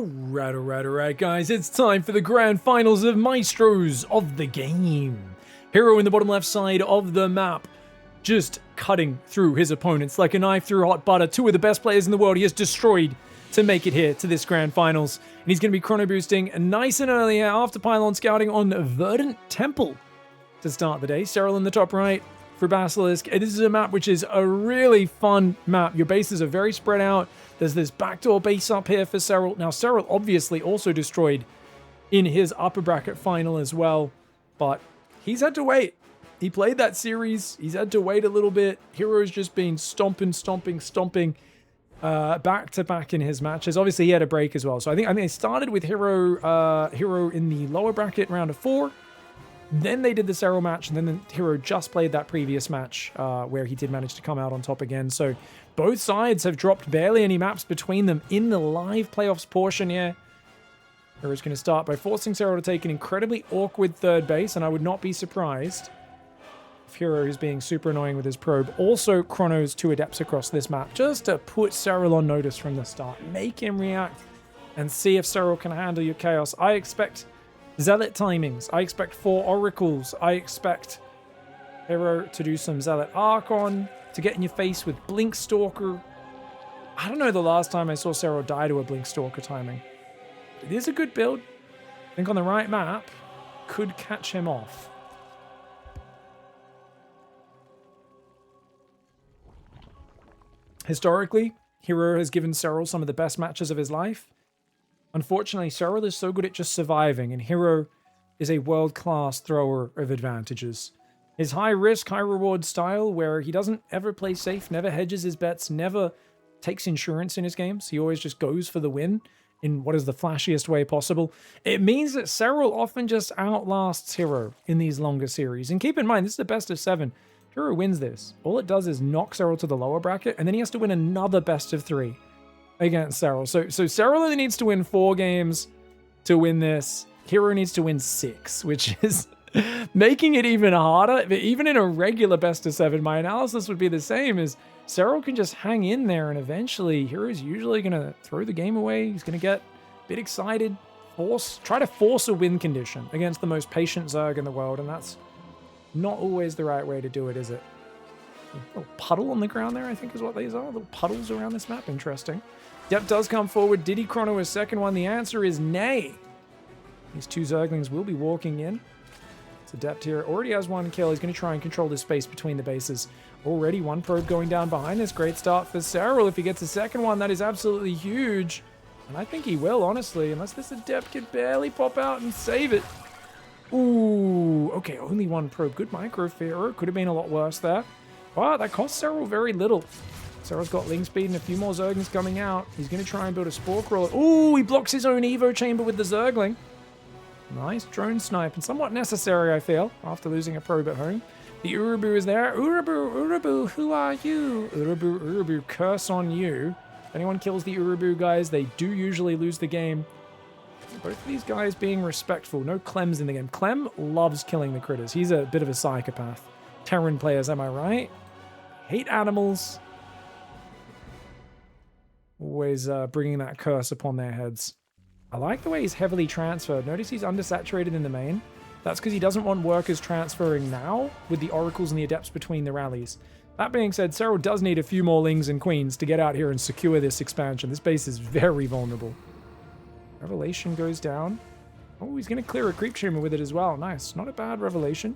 Alright, guys, it's time for the grand finals of Maestros of the game. herO in the bottom left side of the map, just cutting through his opponents like a knife through hot butter. Two of the best players in the world he has destroyed to make it here to this grand finals. And he's going to be chrono boosting nice and early after pylon scouting on Verdant Temple to start the day. Serral in the top right for Basilisk. This is a map which is a really fun map. Your bases are very spread out. There's this backdoor base up here for Serral. Now, Serral obviously also destroyed in his upper bracket final as well, but he's had to wait. He played that series. He's had to wait a little bit. herO's just been stomping back to back in his matches. Obviously, he had a break as well. So I think they started with herO in the lower bracket round of 4. Then they did the Serral match, and then herO just played that previous match where he did manage to come out on top again. So both sides have dropped barely any maps between them in the live playoffs portion here. herO's going to start by forcing Serral to take an incredibly awkward third base, and I would not be surprised if herO, who's being super annoying with his probe, also chronos 2 adepts across this map, just to put Serral on notice from the start. Make him react and see if Serral can handle your chaos. I expect Zealot timings. I expect 4 oracles. I expect herO to do some Zealot Archon, to get in your face with Blink Stalker. I don't know the last time I saw Serral die to a Blink Stalker timing. It is a good build. I think on the right map, could catch him off. Historically, herO has given Serral some of the best matches of his life. Unfortunately, Serral is so good at just surviving, and herO is a world-class thrower of advantages. His high-risk, high-reward style, where he doesn't ever play safe, never hedges his bets, never takes insurance in his games. He always just goes for the win in what is the flashiest way possible. It means that Serral often just outlasts herO in these longer series. And keep in mind, this is the best of 7. herO wins this. All it does is knock Serral to the lower bracket, and then he has to win another best of 3 against Serral. So Serral only needs to win 4 games to win this. herO needs to win 6, which is making it even harder. But even in a regular best of 7, my analysis would be the same, as Serral can just hang in there, and eventually herO's usually going to throw the game away. He's going to get a bit excited, try to force a win condition against the most patient Zerg in the world, and that's not always the right way to do it, is it? A little puddle on the ground there, I think is what these are. Little puddles around this map. Interesting. Dep does come forward. Did he chrono his second one? The answer is nay. These 2 Zerglings will be walking in. So Dep here already has 1 kill. He's going to try and control the space between the bases. Already 1 probe going down behind this. Great start for Serral. If he gets a second one, that is absolutely huge. And I think he will, honestly, unless this Adept can barely pop out and save it. Ooh, okay, only 1 probe. Good micro fear. Could have been a lot worse there. But that cost Serral very little. Serral's got Ling Speed and a few more Zerglings coming out. He's going to try and build a Spore Crawler. Ooh, he blocks his own Evo Chamber with the Zergling. Nice drone snipe, and somewhat necessary, I feel, after losing a probe at home. The Urubu is there. Urubu, who are you? Urubu, curse on you. If anyone kills the Urubu, guys, they do usually lose the game. Both of these guys being respectful. No Clem's in the game. Clem loves killing the critters. He's a bit of a psychopath. Terran players, am I right? Hate animals. Always bringing that curse upon their heads. I like the way he's heavily transferred. Notice he's undersaturated in the main. That's because he doesn't want workers transferring now with the oracles and the adepts between the rallies. That being said, Serral does need a few more lings and queens to get out here and secure this expansion. This base is very vulnerable. Revelation goes down. Oh, he's going to clear a creep tumor with it as well. Nice. Not a bad revelation.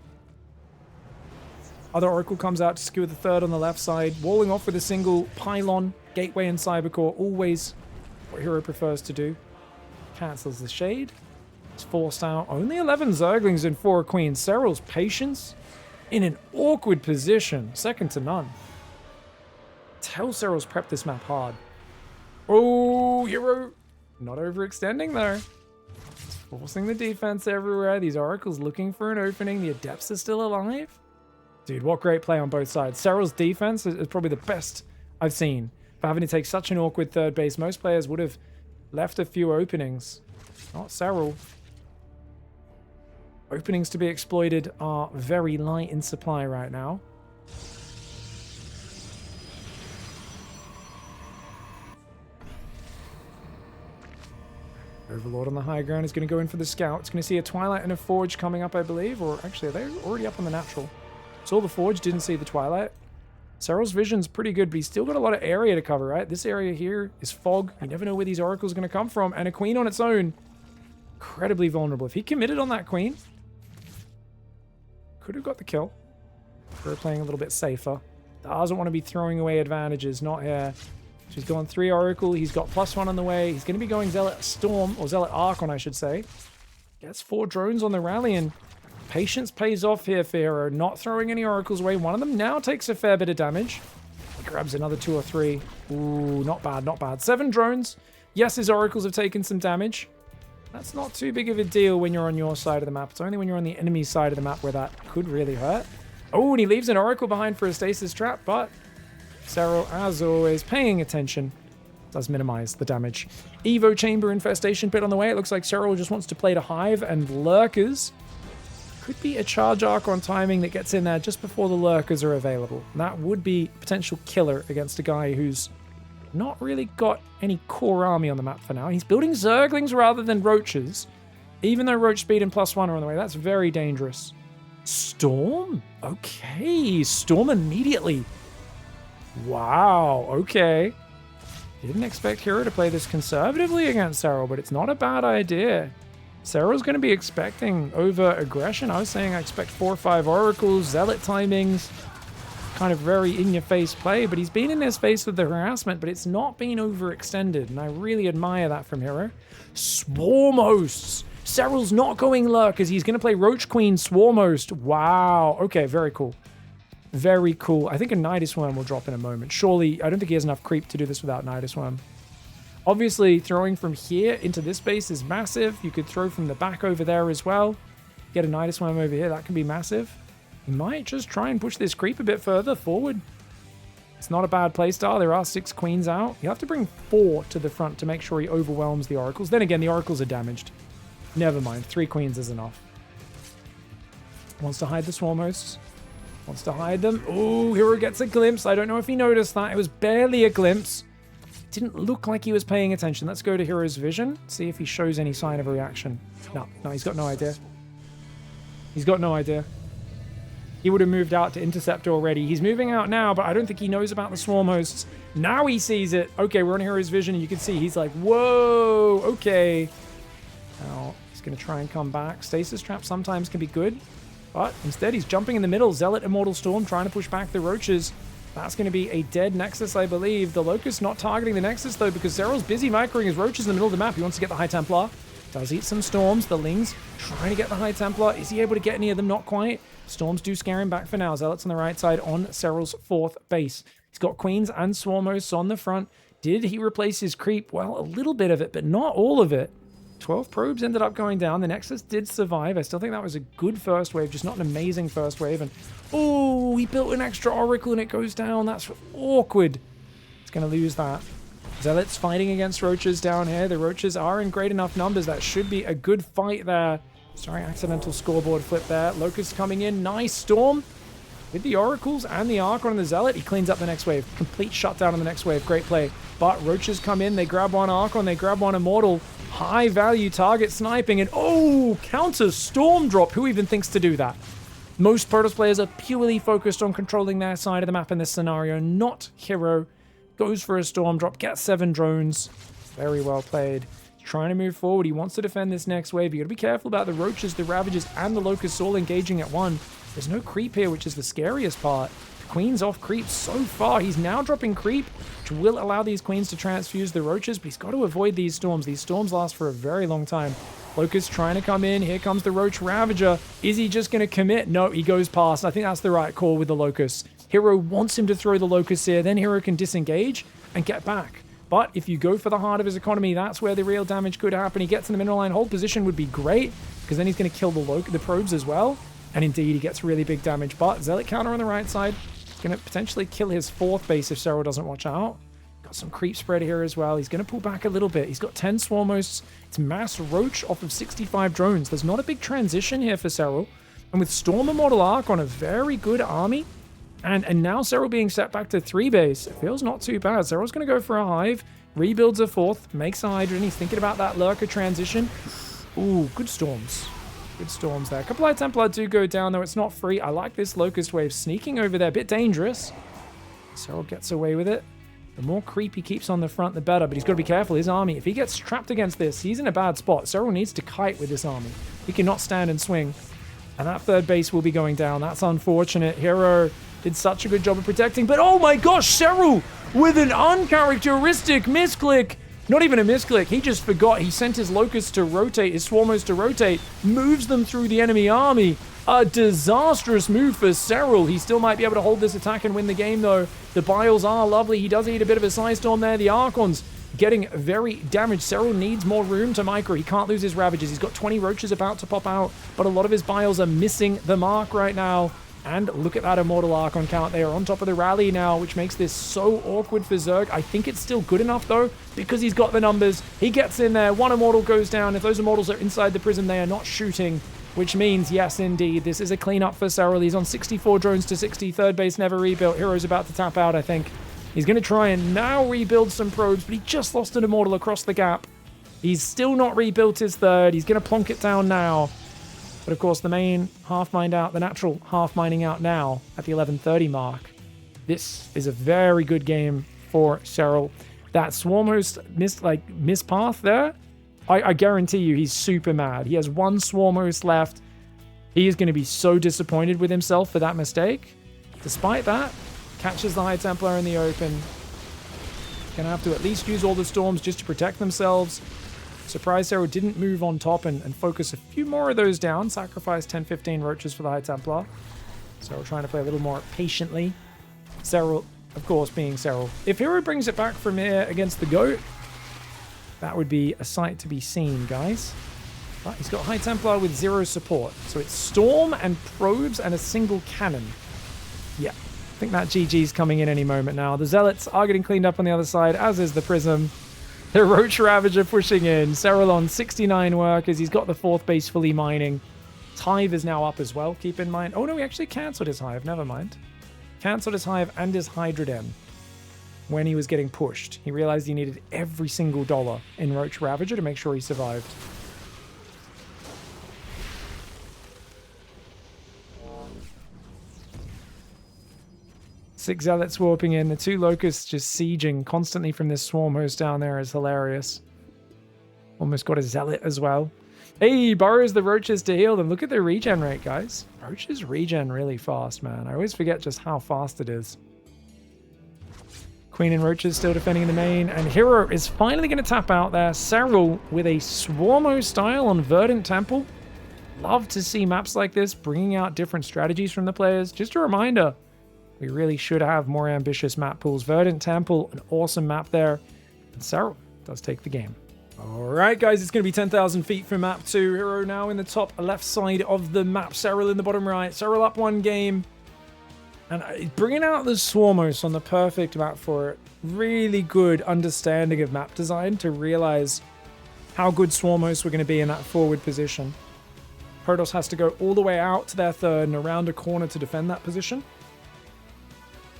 Other oracle comes out to secure the third on the left side. Walling off with a single pylon, gateway, and cybercore. Always what herO prefers to do. Cancels the shade. It's forced out. Only 11 Zerglings and 4 queens. Serral's patience in an awkward position. Second to none. Tell Serral's prepped this map hard. Oh, herO not overextending though. It's forcing the defense everywhere. These oracles looking for an opening. The adepts are still alive. Dude, what great play on both sides. Serral's defense is probably the best I've seen for having to take such an awkward third base. Most players would have left a few openings. Not Serral. Openings to be exploited are very light in supply right now. Overlord on the high ground is going to go in for the scout. It's going to see a Twilight and a Forge coming up, I believe. Or actually, they're already up on the natural. Saw the Forge, didn't see the Twilight. Serral's vision's pretty good, but he's still got a lot of area to cover, right? This area here is fog. You never know where these oracles are going to come from. And a queen on its own, incredibly vulnerable. If he committed on that queen, could have got the kill. We're playing a little bit safer. Doesn't want to be throwing away advantages, not here. She's going 3 Oracle. He's got +1 on the way. He's going to be going Zealot Storm, or Zealot Archon, I should say. Gets 4 drones on the rally, and patience pays off here for herO. Not throwing any Oracles away. One of them now takes a fair bit of damage. He grabs another 2 or 3. Ooh, not bad, not bad. 7 drones. Yes, his Oracles have taken some damage. That's not too big of a deal when you're on your side of the map. It's only when you're on the enemy side of the map where that could really hurt. Oh, and he leaves an Oracle behind for a stasis trap, but Serral, as always, paying attention, does minimize the damage. Evo Chamber Infestation Pit on the way. It looks like Serral just wants to play to Hive and Lurkers. Could be a Charge Archon timing that gets in there just before the Lurkers are available. That would be a potential killer against a guy who's not really got any core army on the map for now. He's building Zerglings rather than Roaches, even though Roach Speed and +1 are on the way. That's very dangerous. Storm? Okay, Storm immediately. Wow, okay. Didn't expect herO to play this conservatively against Serral, but it's not a bad idea. Serral's going to be expecting over-aggression. I was saying I expect 4 or 5 Oracles, Zealot timings, kind of very in-your-face play, but he's been in his face with the harassment, but it's not been overextended, and I really admire that from herO. Swarm Hosts! Serral's not going Lurkers. He's going to play Roach Queen Swarm Host. Wow, okay, very cool. Very cool. I think a Nidus Worm will drop in a moment. Surely, I don't think he has enough creep to do this without Nidus Worm. Obviously, throwing from here into this base is massive. You could throw from the back over there as well. Get a Nidus Worm over here. That can be massive. You might just try and push this creep a bit further forward. It's not a bad playstyle. There are 6 queens out. You have to bring 4 to the front to make sure he overwhelms the oracles. Then again, the oracles are damaged. Never mind. 3 queens is enough. Wants to hide the swarm hosts. Wants to hide them. Oh, herO gets a glimpse. I don't know if he noticed that. It was barely a glimpse. It didn't look like he was paying attention. Let's go to herO's vision. See if he shows any sign of a reaction. No, he's got no idea. He's got no idea. He would have moved out to intercept already. He's moving out now, but I don't think he knows about the swarm hosts. Now he sees it. Okay, we're on herO's vision, and you can see he's like, whoa, okay. Now, he's going to try and come back. Stasis trap sometimes can be good. But instead, he's jumping in the middle. Zealot Immortal Storm trying to push back the Roaches. That's going to be a dead Nexus, I believe. The Locust not targeting the Nexus, though, because Serral's busy microing his Roaches in the middle of the map. He wants to get the High Templar. Does eat some Storms. The Lings trying to get the High Templar. Is he able to get any of them? Not quite. Storms do scare him back for now. Zealot's on the right side on Serral's 4th base. He's got Queens and Swarm Hosts on the front. Did he replace his creep? Well, a little bit of it, but not all of it. 12 probes ended up going down. The Nexus did survive. I still think that was a good first wave, just not an amazing first wave. And, oh, he built an extra Oracle and it goes down. That's awkward. It's going to lose that. Zealot's fighting against Roaches down here. The Roaches are in great enough numbers. That should be a good fight there. Sorry, accidental scoreboard flip there. Locust coming in. Nice Storm. With the Oracles and the Archon and the Zealot, he cleans up the next wave. Complete shutdown on the next wave. Great play. But Roaches come in. They grab one Archon. They grab one Immortal. High value target sniping. And oh, counter Storm drop. Who even thinks to do that? Most Protoss players are purely focused on controlling their side of the map in this scenario. Not herO. Goes for a Storm drop. Gets 7 drones. Very well played. Trying to move forward. He wants to defend this next wave. You got to be careful about the Roaches, the Ravagers, and the Locusts all engaging at one. There's no creep here, which is the scariest part. The Queen's off creep so far. He's now dropping creep, which will allow these Queens to transfuse the Roaches, but he's got to avoid these Storms. These Storms last for a very long time. Locust trying to come in. Here comes the Roach Ravager. Is he just going to commit? No, he goes past. I think that's the right call with the Locust. herO wants him to throw the Locust here. Then herO can disengage and get back. But if you go for the heart of his economy, that's where the real damage could happen. He gets in the mineral line. Hold position would be great, because then he's going to kill the probes as well. And indeed, he gets really big damage. But Zealot counter on the right side. Going to potentially kill his 4th base if Serral doesn't watch out. Got some creep spread here as well. He's going to pull back a little bit. He's got 10 Swarm Hosts. It's mass Roach off of 65 drones. There's not a big transition here for Serral. And with Storm Immortal Arc on a very good army, and now Serral being set back to 3 base, it feels not too bad. Serral's going to go for a Hive. rebuilds a fourth, makes a Hydra, and he's thinking about that Lurker transition. Ooh, good storms. Good storms there. A couple of Templar do go down, though it's not free. I like this Locust Wave sneaking over there. A bit dangerous. Serral gets away with it. The more creep he keeps on the front, the better, but he's got to be careful. His army, if he gets trapped against this, he's in a bad spot. Serral needs to kite with this army. He cannot stand and swing. And that third base will be going down. That's unfortunate. herO did such a good job of protecting, but oh my gosh, Serral with an uncharacteristic misclick. Not even a misclick, he just forgot. He sent his Locusts to rotate, his Swarmos to rotate, moves them through the enemy army. A disastrous move for Serral. He still might be able to hold this attack and win the game, though. The Biles are lovely. He does eat a bit of a Psy Storm there. The Archons getting very damaged. Serral needs more room to micro. He can't lose his Ravages. He's got 20 Roaches about to pop out, but a lot of his Biles are missing the mark right now. And look at that Immortal Archon count. They are on top of the rally now, which makes this so awkward for Zerg. I think it's still good enough, though, because he's got the numbers. He gets in there. One Immortal goes down. If those Immortals are inside the prison, they are not shooting, which means, yes, indeed, this is a cleanup for Serral. He's on 64 drones to 60. Third base never rebuilt. herO's about to tap out, I think. He's going to try and now rebuild some probes, but he just lost an Immortal across the gap. He's still not rebuilt his third. He's going to plonk it down now. But of course, the main half mined out, the natural half mining out now at the 11:30 mark. This is a very good game for Serral. That Swarm Host missed path there. I guarantee you he's super mad. He has one Swarm Host left. He is going to be so disappointed with himself for that mistake. Despite that, catches the High Templar in the open. Going to have to at least use all the storms just to protect themselves. Surprised Serral didn't move on top and focus a few more of those down. Sacrifice 10-15 Roaches for the High Templar. Serral trying to play a little more patiently. Serral, of course, being Serral. If herO brings it back from here against the GOAT, that would be a sight to be seen, guys. But he's got High Templar with 0 support. So it's Storm and Probes and a single cannon. Yeah, I think that GG's coming in any moment now. The Zealots are getting cleaned up on the other side, as is the Prism. The Roach Ravager pushing in. Serral on 69 workers. He's got the fourth base fully mining. His Hive is now up as well, keep in mind. Oh no, he actually cancelled his Hive. Never mind. Cancelled his Hive and his Hydra Den when he was getting pushed. He realized he needed every single dollar in Roach Ravager to make sure he survived. Six Zealots warping in. The two Locusts just sieging constantly from this Swarm Host down there is hilarious. Almost got a Zealot as well. Hey, borrows the Roaches to heal them. Look at their regen rate, guys. Roaches regen really fast, man. I always forget just how fast it is. Queen and Roaches still defending the main. And herO is finally going to tap out there. Serral with a Swarmo style on Verdant Temple. Love to see maps like this bringing out different strategies from the players. Just a reminder, we really should have more ambitious map pools. Verdant Temple, an awesome map there. And Serral does take the game. Alright guys, it's going to be 10,000 feet from map 2. herO now in the top left side of the map. Serral in the bottom right. Serral up one game. And bringing out the Swarmos on the perfect map for it. Really good understanding of map design to realize how good Swarmos were going to be in that forward position. Protoss has to go all the way out to their third and around a corner to defend that position.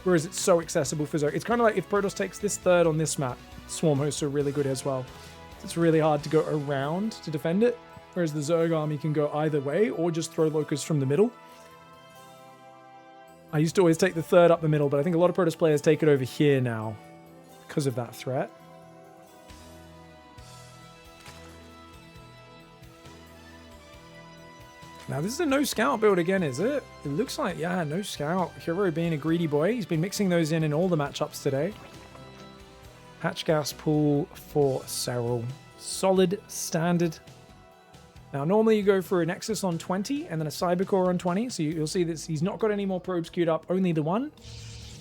Whereas it's so accessible for Zerg. It's kind of like if Protoss takes this third on this map, Swarm Hosts are really good as well. It's really hard to go around to defend it, whereas the Zerg army can go either way or just throw Locusts from the middle. I used to always take the third up the middle, but I think a lot of Protoss players take it over here now because of that threat. Now, this is a no scout build again, is it? It looks like, yeah, no scout. herO being a greedy boy. He's been mixing those in all the matchups today. Hatch gas pool for Serral. Solid, standard. Now, normally you go for a Nexus on 20 and then a Cybercore on 20. So you'll see that he's not got any more probes queued up, only the one.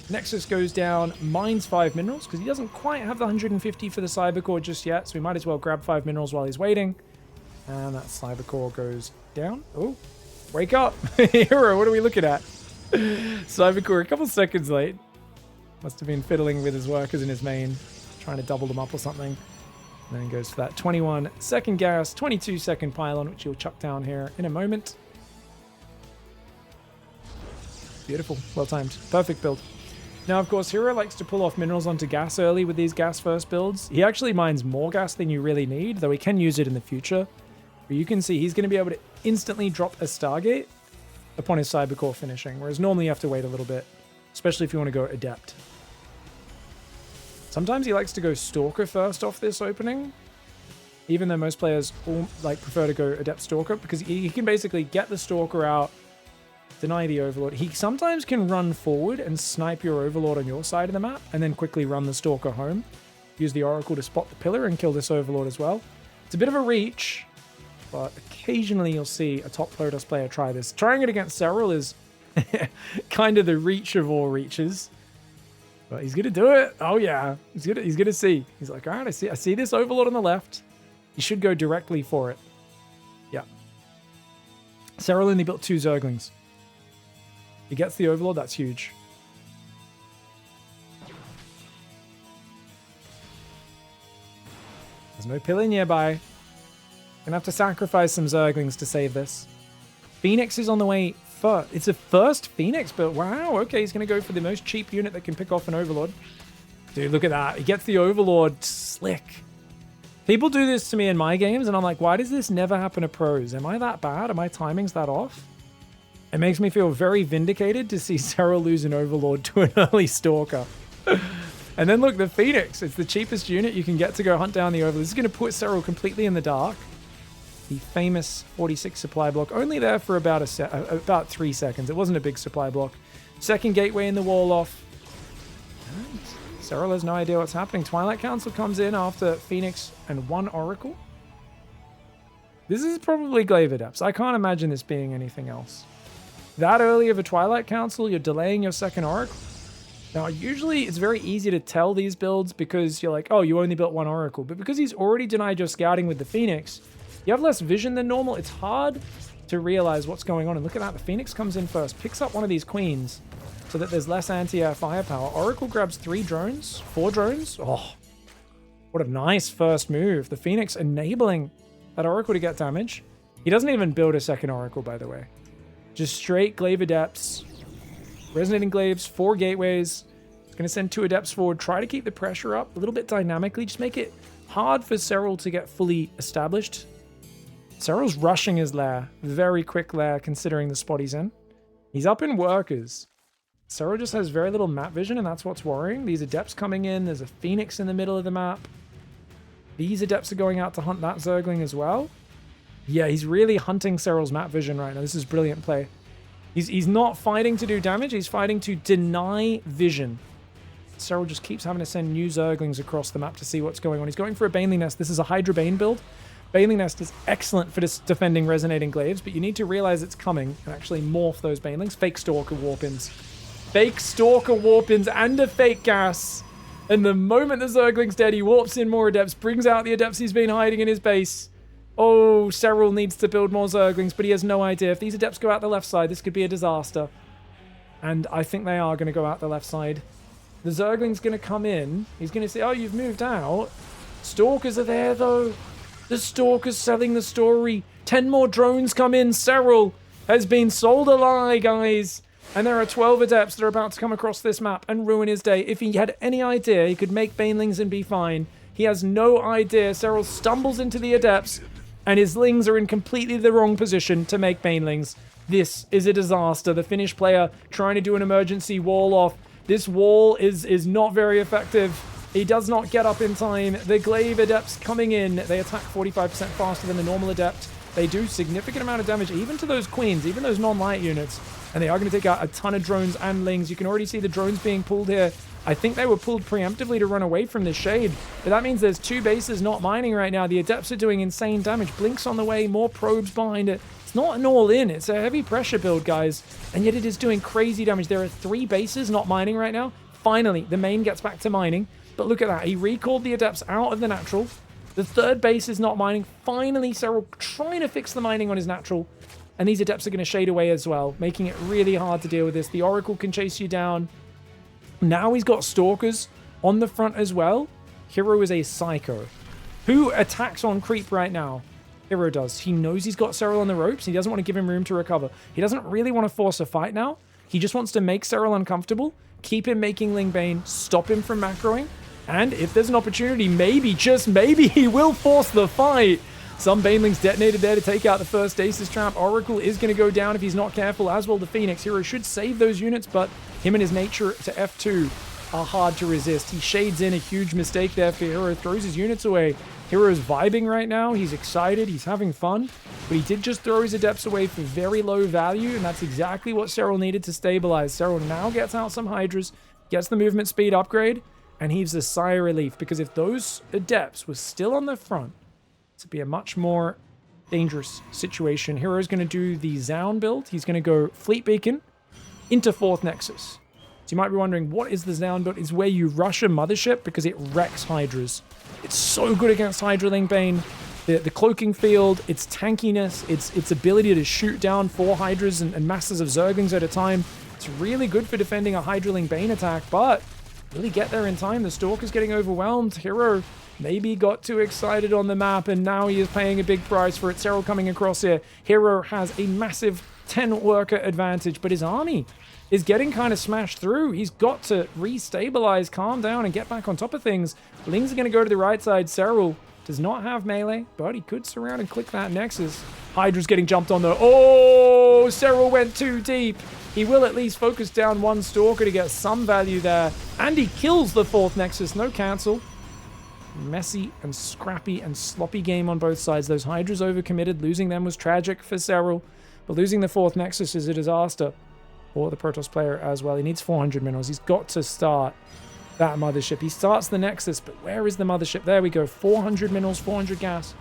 Nexus goes down, mines 5 minerals because he doesn't quite have the 150 for the Cybercore just yet. So we might as well grab 5 minerals while he's waiting. And that Cybercore goes down. Oh, wake up. herO, what are we looking at? Cybercore a couple seconds late. Must have been fiddling with his workers in his main, trying to double them up or something. And then he goes for that 21-second gas, 22-second pylon, which he'll chuck down here in a moment. Beautiful. Well timed. Perfect build. Now, of course, herO likes to pull off minerals onto gas early with these gas first builds. He actually mines more gas than you really need, though he can use it in the future. But you can see he's going to be able to instantly drop a Stargate upon his Cybercore finishing, whereas normally you have to wait a little bit, especially if you want to go Adept. Sometimes he likes to go Stalker first off this opening, even though most players prefer to go Adept Stalker, because he can basically get the Stalker out, deny the Overlord. He sometimes can run forward and snipe your Overlord on your side of the map, and then quickly run the Stalker home. Use the Oracle to spot the pillar and kill this Overlord as well. It's a bit of a reach, but occasionally you'll see a top Protoss player try this. Trying it against Serral is kind of the reach of all reaches. But he's going to do it. Oh, yeah. He's gonna see. He's like, all right, I see this Overlord on the left. He should go directly for it. Yeah. Serral only built 2 Zerglings. He gets the Overlord, that's huge. There's no pillar nearby. Gonna have to sacrifice some Zerglings to save this. Phoenix is on the way first. It's a first Phoenix, but wow, okay, he's gonna go for the most cheap unit that can pick off an Overlord. Dude, look at that. He gets the Overlord. Slick. People do this to me in my games, and I'm like, why does this never happen to pros? Am I that bad? Are my timings that off? It makes me feel very vindicated to see Serral lose an Overlord to an early Stalker. And then look, the Phoenix. It's the cheapest unit you can get to go hunt down the Overlord. This is going to put Serral completely in the dark. The famous 46 supply block. Only there for about 3 seconds. It wasn't a big supply block. Second gateway in the wall off. And Serral has no idea what's happening. Twilight Council comes in after Phoenix and 1 Oracle. This is probably Glaive Adepts. I can't imagine this being anything else. That early of a Twilight Council, you're delaying your second Oracle. Now, usually it's very easy to tell these builds because you're like, oh, you only built 1 Oracle. But because he's already denied your scouting with the Phoenix, you have less vision than normal. It's hard to realize what's going on. And look at that. The Phoenix comes in first, picks up one of these queens so that there's less anti-air firepower. Oracle grabs 3 drones, 4 drones. Oh, what a nice first move. The Phoenix enabling that Oracle to get damage. He doesn't even build a second Oracle, by the way. Just straight Glaive Adepts. Resonating Glaives, 4 gateways. It's going to send 2 Adepts forward. Try to keep the pressure up a little bit dynamically. Just make it hard for Serral to get fully established. Serral's rushing his lair. Very quick lair considering the spot he's in. He's up in workers. Serral just has very little map vision, and that's what's worrying. These Adepts coming in. There's a Phoenix in the middle of the map. These Adepts are going out to hunt that Zergling as well. Yeah, he's really hunting Serral's map vision right now. This is brilliant play. He's not fighting to do damage. He's fighting to deny vision. Serral just keeps having to send new Zerglings across the map to see what's going on. He's going for a Baneling Nest. This is a Hydra Bane build. Baneling Nest is excellent for defending Resonating Glaives, but you need to realize it's coming and actually morph those Banelings. Fake Stalker Warpins. Fake Stalker Warpins and a Fake Gas. And the moment the Zergling's dead, he warps in more Adepts, brings out the Adepts he's been hiding in his base. Oh, Serral needs to build more Zerglings, but he has no idea. If these Adepts go out the left side, this could be a disaster. And I think they are going to go out the left side. The Zergling's going to come in. He's going to say, oh, you've moved out. Stalkers are there, though. The Stalker's selling the story. 10 more drones come in. Serral has been sold a lie, guys. And there are 12 Adepts that are about to come across this map and ruin his day. If he had any idea he could make Banelings and be fine, he has no idea. Serral stumbles into the Adepts, and his Lings are in completely the wrong position to make Banelings. This is a disaster. The Finnish player trying to do an emergency wall off. This wall is not very effective. He does not get up in time. The Glaive Adepts coming in. They attack 45% faster than the normal Adept. They do significant amount of damage, even to those Queens, even those non-light units. And they are going to take out a ton of drones and Lings. You can already see the drones being pulled here. I think they were pulled preemptively to run away from the shade. But that means there's 2 bases not mining right now. The Adepts are doing insane damage. Blink's on the way, more probes behind it. It's not an all-in. It's a heavy pressure build, guys. And yet it is doing crazy damage. There are 3 bases not mining right now. Finally, the main gets back to mining. But look at that. He recalled the Adepts out of the natural. The 3rd base is not mining. Finally, Serral trying to fix the mining on his natural. And these Adepts are going to shade away as well, making it really hard to deal with this. The Oracle can chase you down. Now he's got Stalkers on the front as well. herO is a Psycho. Who attacks on creep right now? herO does. He knows he's got Serral on the ropes. He doesn't want to give him room to recover. He doesn't really want to force a fight now. He just wants to make Serral uncomfortable, keep him making Ling Bane, stop him from macroing, and if there's an opportunity, maybe, just maybe, he will force the fight. Some Banelings detonated there to take out the first Stasis Trap. Oracle is going to go down if he's not careful, as well the Phoenix. herO should save those units, but him and his nature to F2 are hard to resist. He shades in a huge mistake there for herO, throws his units away. herO's vibing right now. He's excited. He's having fun. But he did just throw his Adepts away for very low value, and that's exactly what Serral needed to stabilize. Serral now gets out some Hydras, gets the movement speed upgrade, and heaves a sigh of relief, because if those Adepts were still on the front, it'd be a much more dangerous situation. herO's going to do the Zaun build. He's going to go Fleet Beacon into 4th Nexus. So you might be wondering, what is the Zaun build? It's where you rush a Mothership because it wrecks Hydras. It's so good against Hydra Ling Bane. The cloaking field, its tankiness, its ability to shoot down 4 Hydras and masses of Zerglings at a time. It's really good for defending a Hydra Ling Bane attack, but really get there in time. The Stalker's getting overwhelmed. herO maybe got too excited on the map, and now he is paying a big price for it. Serral coming across here. herO has a massive 10-worker advantage, but his army is getting kind of smashed through. He's got to restabilize, calm down, and get back on top of things. Lings are going to go to the right side. Serral does not have melee, but he could surround and click that Nexus. Hydra's getting jumped on though. Oh, Serral went too deep. He will at least focus down one Stalker to get some value there. And he kills the 4th Nexus. No cancel. Messy and scrappy and sloppy game on both sides. Those Hydras overcommitted. Losing them was tragic for Serral, but losing the 4th Nexus is a disaster for the Protoss player as well. He needs 400 minerals. He's got to start that Mothership. He starts the Nexus, but where is the Mothership? There we go. 400 minerals, 400 gas.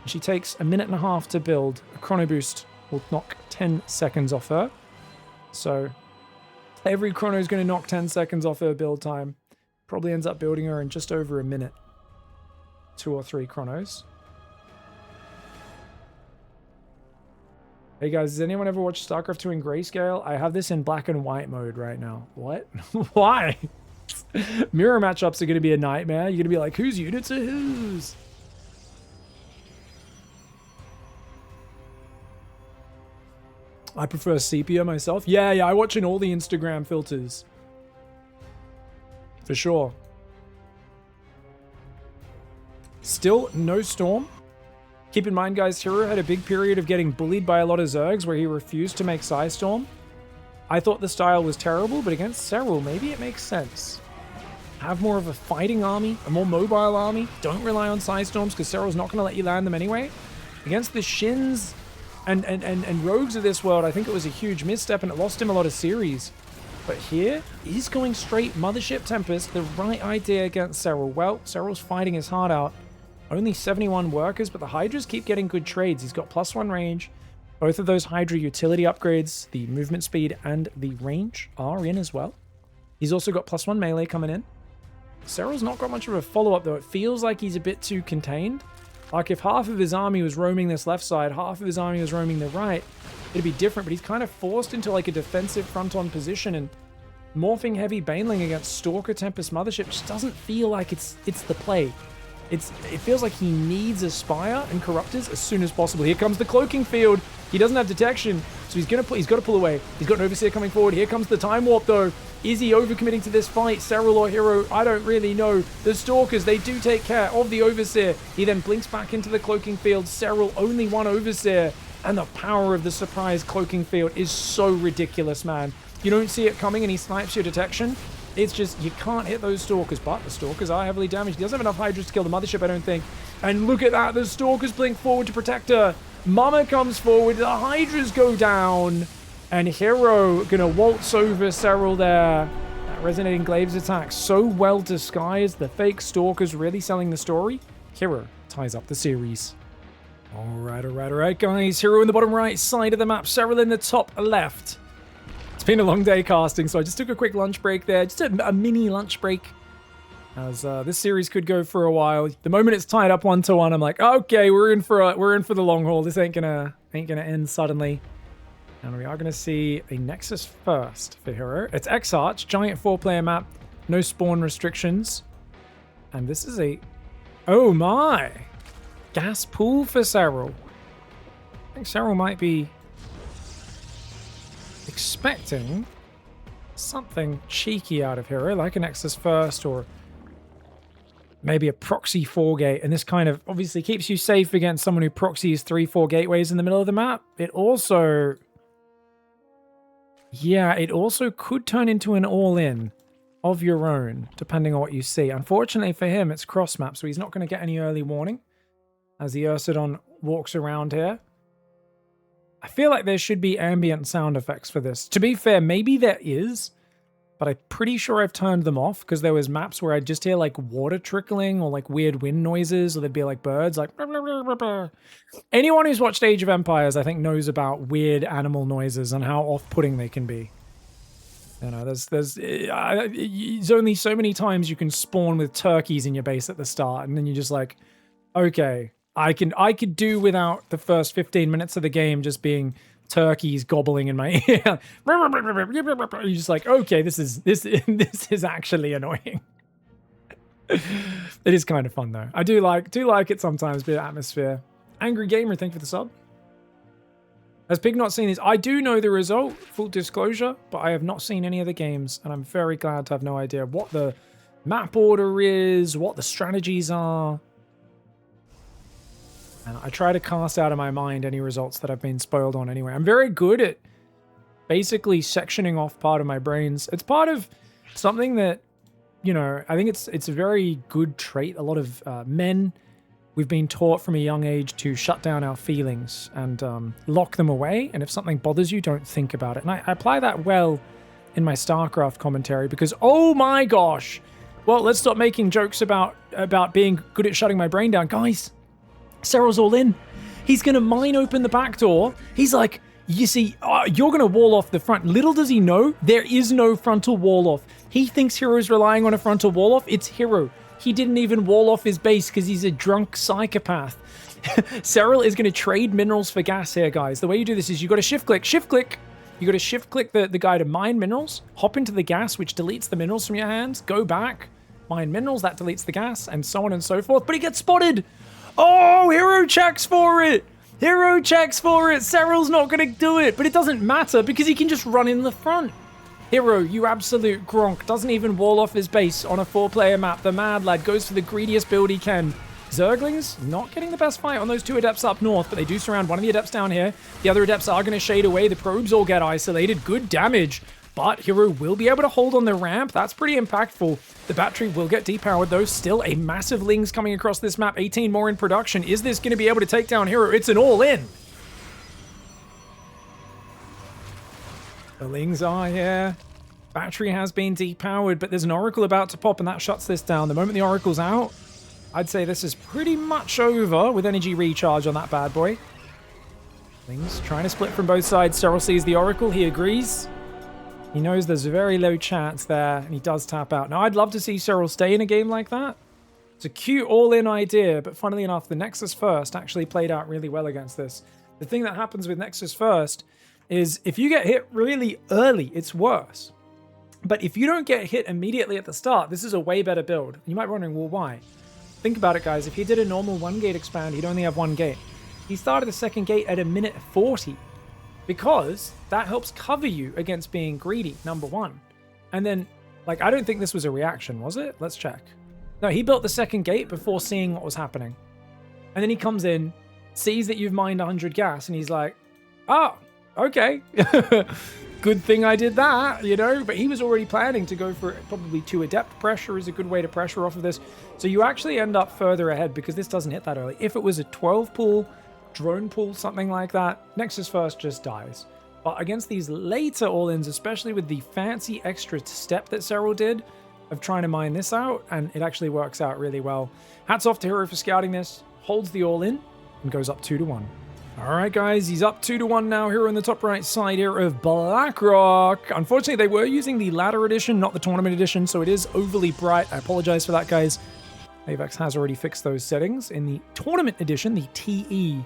And she takes a minute and a half to build. A Chrono Boost will knock 10 seconds off her. So every Chrono is going to knock 10 seconds off her build time. Probably ends up building her in just over a minute. 2 or 3 Chronos. Hey guys, has anyone ever watched StarCraft 2 in grayscale? I have this in black and white mode right now. What? Why? Mirror matchups are going to be a nightmare. You're going to be like, whose units are whose? I prefer sepia myself. Yeah, I watch in all the Instagram filters. For sure. Still no Storm. Keep in mind, guys, herO had a big period of getting bullied by a lot of Zergs where he refused to make Psystorm. I thought the style was terrible, but against Serral, maybe it makes sense. Have more of a fighting army, a more mobile army. Don't rely on Psystorms because Serral's not going to let you land them anyway. Against the Shins and Rogues of this world, I think it was a huge misstep and it lost him a lot of series. But here, he's going straight Mothership Tempest, the right idea against Serral. Well, Serral's fighting his heart out. Only 71 workers, but the Hydras keep getting good trades. He's got +1 range. Both of those Hydra utility upgrades, the movement speed and the range, are in as well. He's also got +1 melee coming in. Serral's not got much of a follow-up, though. It feels like he's a bit too contained. Like, if half of his army was roaming this left side, half of his army was roaming the right, it'd be different. But he's kind of forced into, like, a defensive front-on position, and morphing heavy Baneling against Stalker Tempest Mothership just doesn't feel like it's the play. It feels like he needs Aspire and Corruptors as soon as possible. Here comes the Cloaking Field. He doesn't have detection, so he's got to pull away. He's got an Overseer coming forward. Here comes the Time Warp, though. Is he overcommitting to this fight? Serral or herO? I don't really know. The Stalkers, they do take care of the Overseer. He then blinks back into the Cloaking Field. Serral, only 1 Overseer. And the power of the surprise Cloaking Field is so ridiculous, man. You don't see it coming and he snipes your detection. It's just, you can't hit those Stalkers, but the Stalkers are heavily damaged. He doesn't have enough Hydras to kill the Mothership, I don't think. And look at that, the Stalkers blink forward to protect her. Mama comes forward, the Hydras go down. And herO gonna waltz over Serral there. That Resonating Glaives attack so well disguised. The fake Stalkers really selling the story. herO ties up the series. Alright, guys. herO in the bottom right side of the map. Serral in the top left. It's been a long day casting, so I just took a quick lunch break there. Just a mini lunch break. As this series could go for a while. The moment it's tied up 1-1, I'm like, okay, we're in for the long haul. This ain't gonna end suddenly. And we are gonna see a Nexus first for herO. It's X-Arch, giant 4-player map, no spawn restrictions. And this is a, oh my, gas pool for Serral. I think Serral might be expecting something cheeky out of herO, like a Nexus First or maybe a proxy 4-gate, and this kind of obviously keeps you safe against someone who proxies 3-4 gateways in the middle of the map. It also... yeah, it also could turn into an all-in of your own, depending on what you see. Unfortunately for him, it's cross-map, so he's not going to get any early warning as the Ursidon walks around here. I feel like there should be ambient sound effects for this. To be fair, maybe there is, but I'm pretty sure I've turned them off because there was maps where I'd just hear like water trickling or like weird wind noises, or there'd be like birds like... Anyone who's watched Age of Empires, I think, knows about weird animal noises and how off-putting they can be. You know, there's only so many times you can spawn with turkeys in your base at the start, and then you're just like, okay, I could do without the first 15 minutes of the game just being turkeys gobbling in my ear. You're just like, okay, this is actually annoying. It is kind of fun though. I do like it sometimes, bit of atmosphere. Angry Gamer, thank you for the sub. Has Pig not seen this? I do know the result, full disclosure, but I have not seen any of the games, and I'm very glad to have no idea what the map order is, what the strategies are. And I try to cast out of my mind any results that I've been spoiled on anyway. I'm very good at basically sectioning off part of my brains. It's part of something that, you know, I think it's a very good trait. A lot of men, we've been taught from a young age to shut down our feelings and lock them away. And if something bothers you, don't think about it. And I apply that well in my StarCraft commentary because, oh my gosh. Well, let's stop making jokes about being good at shutting my brain down. Guys, Serral's all in. He's going to mine open the back door. He's like, you see, you're going to wall off the front. Little does he know, there is no frontal wall off. He thinks herO's relying on a frontal wall off. It's herO. He didn't even wall off his base because he's a drunk psychopath. Serral is going to trade minerals for gas here, guys. The way you do this is you got to shift click. You got to shift click the guy to mine minerals, hop into the gas, which deletes the minerals from your hands, go back, mine minerals, that deletes the gas, and so on and so forth. But he gets spotted. Oh, herO checks for it. herO checks for it. Serral's not going to do it, but it doesn't matter because he can just run in the front. herO, you absolute gronk, doesn't even wall off his base on a 4-player map. The mad lad goes for the greediest build he can. Zerglings not getting the best fight on those 2 adepts up north, but they do surround one of the adepts down here. The other adepts are going to shade away. The probes all get isolated. Good damage. But herO will be able to hold on the ramp. That's pretty impactful. The battery will get depowered, though. Still a massive Lings coming across this map. 18 more in production. Is this going to be able to take down herO? It's an all-in. The Lings are here. Battery has been depowered, but there's an Oracle about to pop, and that shuts this down. The moment the Oracle's out, I'd say this is pretty much over with energy recharge on that bad boy. Lings trying to split from both sides. Serral sees the Oracle. He agrees. He knows there's a very low chance there, and he does tap out. Now, I'd love to see Serral stay in a game like that. It's a cute all-in idea, but funnily enough, the Nexus First actually played out really well against this. The thing that happens with Nexus First is if you get hit really early, it's worse. But if you don't get hit immediately at the start, this is a way better build. You might be wondering, well, why? Think about it, guys. If he did a normal 1-gate expand, he'd only have 1 gate. He started the second gate at 1:40. Because that helps cover you against being greedy, number one. And then, like, I don't think this was a reaction, was it? Let's check. No, he built the second gate before seeing what was happening. And then he comes in, sees that you've mined 100 gas, and he's like, oh, okay. Good thing I did that, you know? But he was already planning to go for probably 2 adept pressure is a good way to pressure off of this. So you actually end up further ahead because this doesn't hit that early. If it was a 12 pool, drone pool, something like that, Nexus First just dies. But against these later all-ins, especially with the fancy extra step that Serral did of trying to mine this out, and it actually works out really well. Hats off to herO for scouting this, holds the all-in, and goes up 2-1. All right, guys, he's up 2-1 now. herO in the top right side here of Blackrock. Unfortunately, they were using the ladder edition, not the tournament edition, so it is overly bright. I apologize for that, guys. Avex has already fixed those settings in the tournament edition, the TE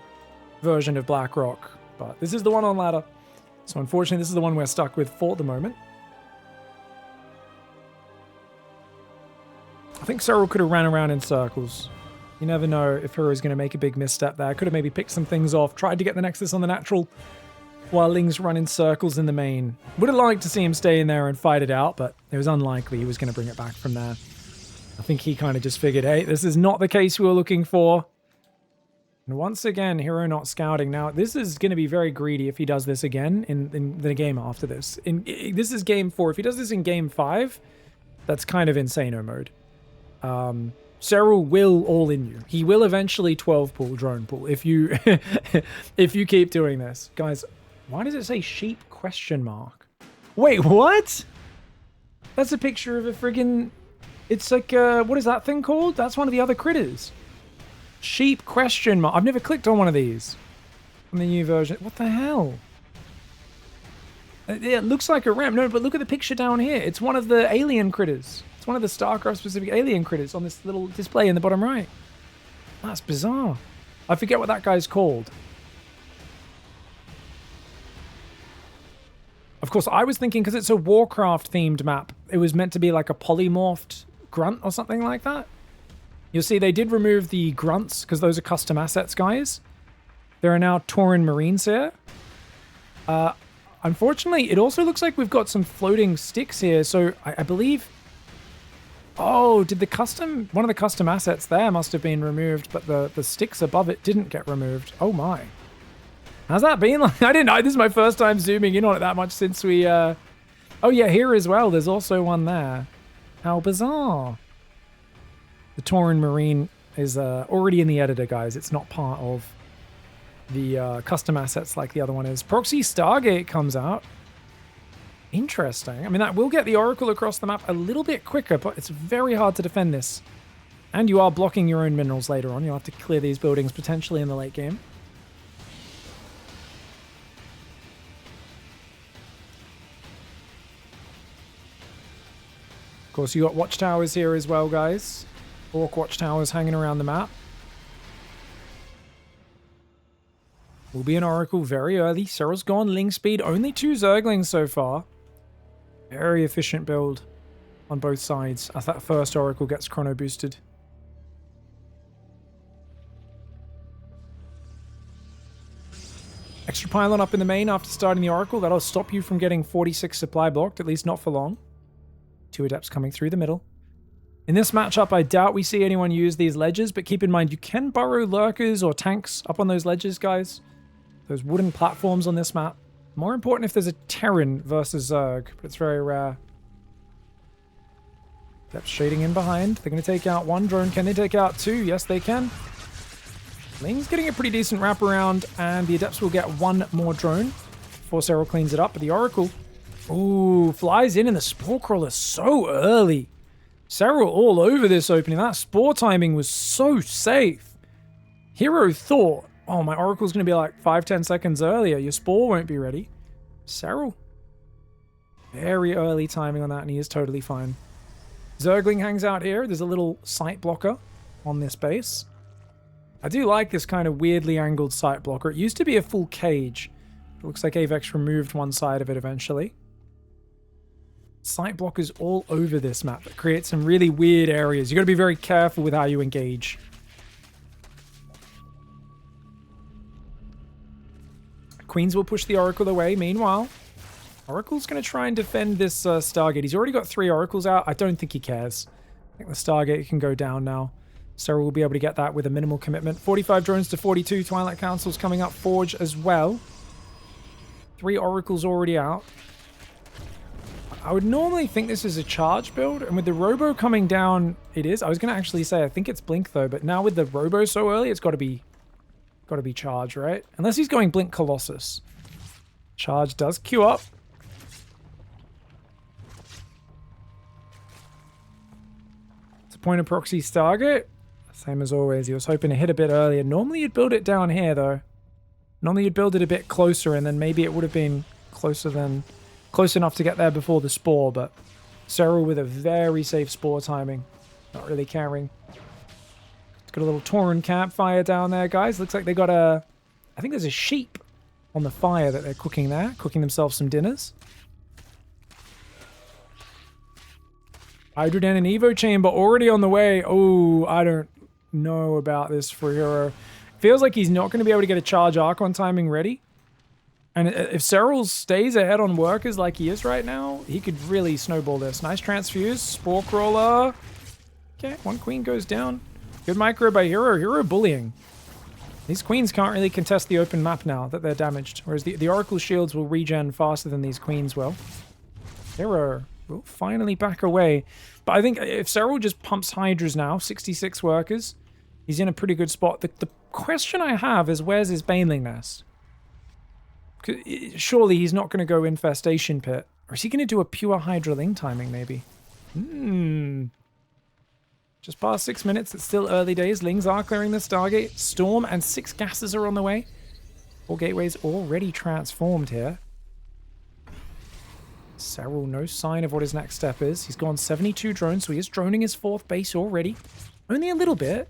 version of Blackrock, but this is the one on ladder. So unfortunately, this is the one we're stuck with for the moment. I think Serral could have ran around in circles. You never know if herO is going to make a big misstep there. Could have maybe picked some things off, tried to get the Nexus on the natural. while Ling's running circles in the main. Would have liked to see him stay in there and fight it out, but it was unlikely he was going to bring it back from there. I think he kind of just figured, hey, this is not the case we were looking for. And once again, herO not scouting. Now, this is going to be very greedy if he does this again in the game after this. This is game 4. If he does this in game 5, that's kind of insano mode. Serral will all in you. He will eventually 12 pull, drone pull, if you if you keep doing this. Guys, why does it say sheep question mark? Wait, what? That's a picture of a friggin'... It's like, what is that thing called? That's one of the other critters. Sheep question mark. I've never clicked on one of these on the new version. What the hell? It looks like a ram. No, but look at the picture down here. It's one of the alien critters. It's one of the StarCraft specific alien critters on this little display in the bottom right. That's bizarre. I forget what that guy's called. Of course, I was thinking because it's a Warcraft themed map, it was meant to be like a polymorphed grunt or something like that. You'll see they did remove the grunts because those are custom assets, guys. There are now Tauren Marines here. Unfortunately, it also looks like we've got some floating sticks here. So I believe... Oh, did one of the custom assets there must have been removed, but the sticks above it didn't get removed. Oh my. How's that been? Like, I didn't know. This is my first time zooming in on it that much since we... Oh yeah, here as well. There's also one there. How bizarre. The Tauren Marine is already in the editor, guys. It's not part of the custom assets like the other one is. Proxy Stargate comes out. Interesting. I mean, that will get the Oracle across the map a little bit quicker, but it's very hard to defend this. And you are blocking your own minerals later on. You'll have to clear these buildings potentially in the late game. Of course, you got watchtowers here as well, guys. Orc watchtowers hanging around the map. Will be an Oracle very early. Serral's gone Ling speed. Only 2 Zerglings so far. Very efficient build on both sides as that first Oracle gets chrono boosted. Extra pylon up in the main after starting the Oracle. That'll stop you from getting 46 supply blocked, at least not for long. 2 Adepts coming through the middle. In this matchup, I doubt we see anyone use these ledges, but keep in mind you can burrow lurkers or tanks up on those ledges, guys. Those wooden platforms on this map. More important if there's a Terran versus Zerg, but it's very rare. Adepts shading in behind. They're going to take out 1 drone. Can they take out 2? Yes, they can. Ling's getting a pretty decent wraparound, and the Adepts will get 1 more drone before Serral cleans it up. But the Oracle, ooh, flies in, and the Spore Crawler so early. Serral all over this opening. That Spore timing was so safe. herO thought, oh, my Oracle's going to be like 5-10 seconds earlier. Your Spore won't be ready. Serral, very early timing on that, and he is totally fine. Zergling hangs out here. There's a little sight blocker on this base. I do like this kind of weirdly angled sight blocker. It used to be a full cage. It looks like Avex removed one side of it eventually. Sight blockers all over this map that create some really weird areas. You got to be very careful with how you engage. Queens will push the Oracle away. Meanwhile, Oracle's going to try and defend this Stargate. He's already got 3 Oracles out. I don't think he cares. I think the Stargate can go down now. Serral will be able to get that with a minimal commitment. 45 drones to 42. Twilight Council's coming up. Forge as well. 3 Oracles already out. I would normally think this is a charge build, and with the Robo coming down, it is. I was going to actually say I think it's Blink though, but now with the Robo so early, it's got to be charge, right? Unless he's going Blink Colossus. Charge does queue up. It's a point of proxy Stargate. Same as always. He was hoping to hit a bit earlier. Normally you'd build it down here though. Normally you'd build it a bit closer, and then maybe it would have been close enough to get there before the Spore, but Serral with a very safe Spore timing. Not really caring. It's got a little Tauren campfire down there, guys. Looks like they got I think there's a sheep on the fire that they're cooking there. Cooking themselves some dinners. Hydroden and Evo Chamber already on the way. Oh, I don't know about this for herO. Feels like he's not going to be able to get a charge Archon timing ready. And if Serral stays ahead on workers like he is right now, he could really snowball this. Nice transfuse. Spore Crawler. Okay, one queen goes down. Good micro by herO. herO bullying. These queens can't really contest the open map now that they're damaged. Whereas the Oracle shields will regen faster than these queens will. herO will finally back away. But I think if Serral just pumps Hydras now, 66 workers, he's in a pretty good spot. The question I have is, where's his Baneling Nest? Surely he's not going to go Infestation Pit. Or is he going to do a pure Hydra Ling timing, maybe? Just past 6 minutes. It's still early days. Lings are clearing the Stargate. Storm and 6 gases are on the way. 4 gateways already transformed here. Serral, no sign of what his next step is. He's gone 72 drones, so he is droning his 4th base already. Only a little bit.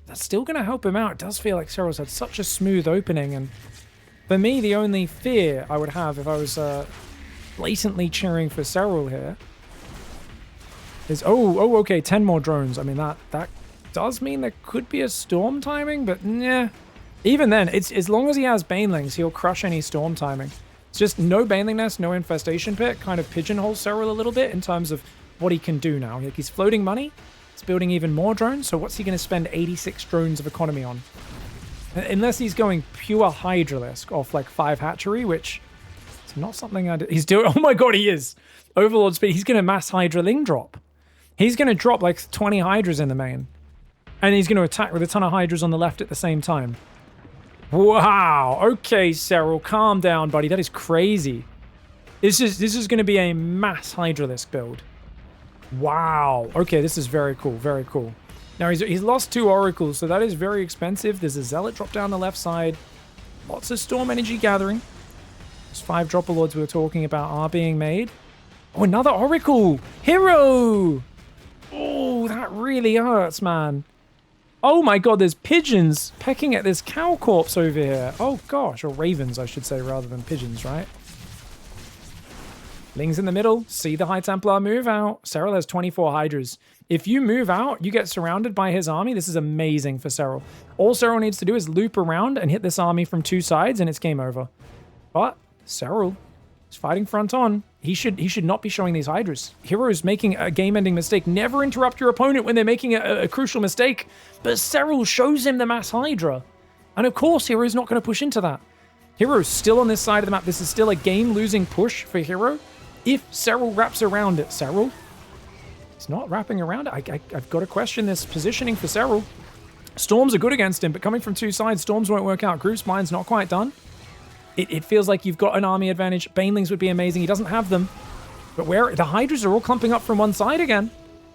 That's still going to help him out. It does feel like Serral's had such a smooth opening, and for me, the only fear I would have if I was blatantly cheering for Serral here is, okay, 10 more drones. I mean, that does mean there could be a storm timing, but yeah. Even then, it's as long as he has Banelings, he'll crush any storm timing. It's just no Baneling Nest, no Infestation Pit, kind of pigeonholes Serral a little bit in terms of what he can do now. Like, he's floating money, he's building even more drones, so what's he going to spend 86 drones of economy on? Unless he's going pure Hydralisk off like 5 hatchery, which is not something he's doing. Oh my god, he is! Overlord speed. He's going to mass Hydra Ling drop. He's going to drop like 20 Hydras in the main. And he's going to attack with a ton of Hydras on the left at the same time. Wow! Okay, Serral, calm down, buddy. That is crazy. This is going to be a mass Hydralisk build. Wow. Okay, this is very cool. Very cool. Now, he's lost 2 Oracles, so that is very expensive. There's a Zealot drop down the left side. Lots of Storm Energy gathering. Those 5 Dropper Lords we were talking about are being made. Oh, another Oracle! herO! Oh, that really hurts, man. Oh my god, there's pigeons pecking at this cow corpse over here. Oh gosh, or ravens, I should say, rather than pigeons, right? Lings in the middle. See the High Templar move out. Serral has 24 Hydras. If you move out, you get surrounded by his army. This is amazing for Serral. All Serral needs to do is loop around and hit this army from 2 sides, and it's game over. But Serral is fighting front on. He should not be showing these Hydras. herO's making a game-ending mistake. Never interrupt your opponent when they're making a crucial mistake. But Serral shows him the mass Hydra. And of course, herO's not going to push into that. herO's still on this side of the map. This is still a game-losing push for herO. If Serral wraps around it, Serral... He's not wrapping around it. I've got to question this positioning for Serral. Storms are good against him, but coming from 2 sides, Storms won't work out. Group Spine's not quite done. It feels like you've got an army advantage. Banelings would be amazing. He doesn't have them. But where the Hydras are all clumping up from one side again.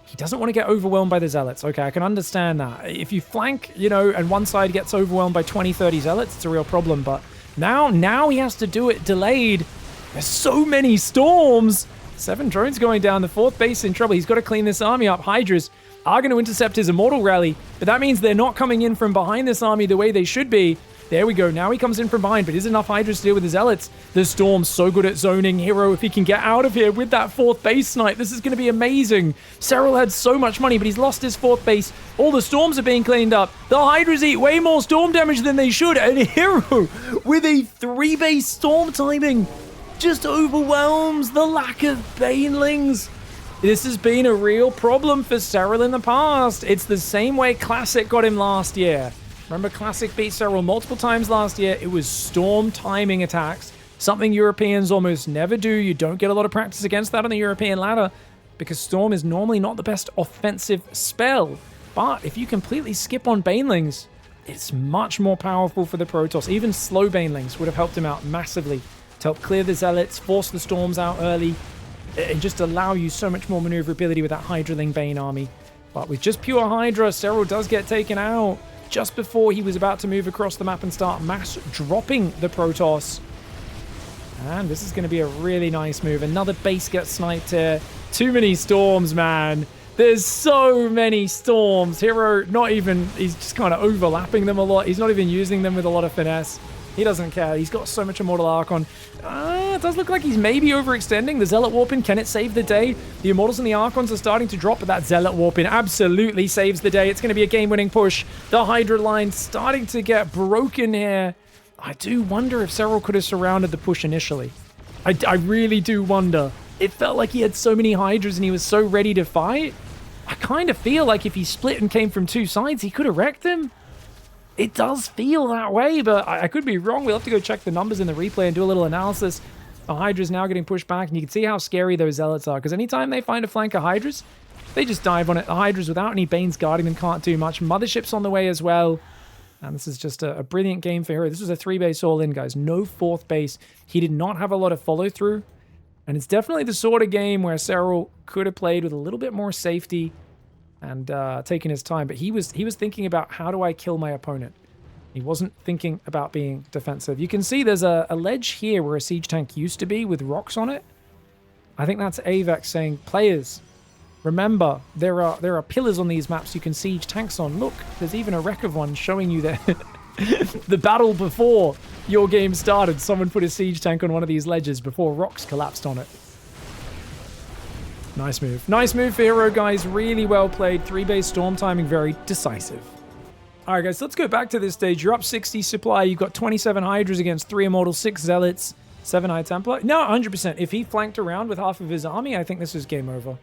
He doesn't want to get overwhelmed by the Zealots. Okay, I can understand that. If you flank, and one side gets overwhelmed by 20, 30 Zealots, it's a real problem. But now he has to do it delayed. There's so many Storms. 7 drones going down. The 4th base in trouble. He's got to clean this army up. Hydras are going to intercept his Immortal Rally. But that means they're not coming in from behind this army the way they should be. There we go. Now he comes in from behind, but is enough Hydras to deal with the Zealots. The Storm's so good at zoning. herO, if he can get out of here with that 4th base snipe, this is going to be amazing. Serral had so much money, but he's lost his 4th base. All the Storms are being cleaned up. The Hydras eat way more Storm damage than they should, and herO, with a 3-base Storm timing, just overwhelms the lack of Banelings. This has been a real problem for Serral in the past. It's the same way Classic got him last year. Remember, Classic beat Serral multiple times last year. It was Storm timing attacks, something Europeans almost never do. You don't get a lot of practice against that on the European ladder because Storm is normally not the best offensive spell. But if you completely skip on Banelings, it's much more powerful for the Protoss. Even slow Banelings would have helped him out massively to help clear the Zealots, force the Storms out early, and just allow you so much more maneuverability with that Hydraling Bane army. But with just pure Hydra, Serral does get taken out just before he was about to move across the map and start mass dropping the Protoss. And this is going to be a really nice move. Another base gets sniped here. Too many Storms, man. There's so many Storms. herO, he's just kind of overlapping them a lot. He's not even using them with a lot of finesse. He doesn't care. He's got so much Immortal Archon. It does look like he's maybe overextending. The Zealot Warpin, can it save the day? The Immortals and the Archons are starting to drop, but that Zealot Warpin absolutely saves the day. It's going to be a game-winning push. The Hydra line starting to get broken here. I do wonder if Serral could have surrounded the push initially. I really do wonder. It felt like he had so many Hydras and he was so ready to fight. I kind of feel like if he split and came from two sides, he could have wrecked them. It does feel that way, but I could be wrong. We'll have to go check the numbers in the replay and do a little analysis. The Hydra's now getting pushed back, and you can see how scary those Zealots are, because anytime they find a flank of Hydras, they just dive on it. The Hydras, without any Banes guarding them, can't do much. Mothership's on the way as well. And this is just a brilliant game for herO. This was a 3-base all-in, guys. No 4th base. He did not have a lot of follow-through. And it's definitely the sort of game where Serral could have played with a little bit more safety and taken his time. But he was thinking about, how do I kill my opponent? He wasn't thinking about being defensive. You can see there's a ledge here where a siege tank used to be with rocks on it. I think that's Avex saying, players, remember, there are pillars on these maps you can siege tanks on. Look, there's even a wreck of one showing you that the battle before your game started. Someone put a siege tank on one of these ledges before rocks collapsed on it. Nice move. Nice move for herO, guys. Really well played. 3-base storm timing, very decisive. All right, guys, let's go back to this stage. You're up 60 supply. You've got 27 Hydras against 3 Immortals, 6 Zealots, 7 High Templar. No, 100%. If he flanked around with half of his army, I think this is game over.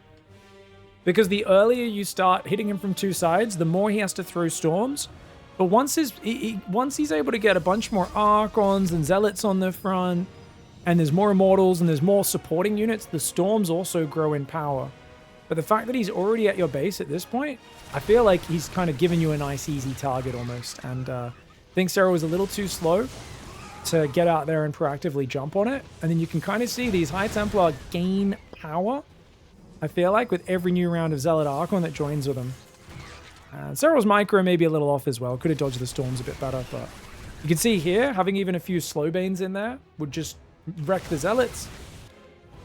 Because the earlier you start hitting him from two sides, the more he has to throw storms. But once he's able to get a bunch more Archons and Zealots on the front, and there's more Immortals and there's more supporting units, the storms also grow in power. But the fact that he's already at your base at this point, I feel like he's kind of given you a nice, easy target almost. And I think Serral was a little too slow to get out there and proactively jump on it. And then you can kind of see these High Templar gain power, I feel like, with every new round of Zealot Archon that joins with them. Serral's micro may be a little off as well. Could have dodged the storms a bit better, but you can see here, having even a few slow banes in there would just wreck the Zealots.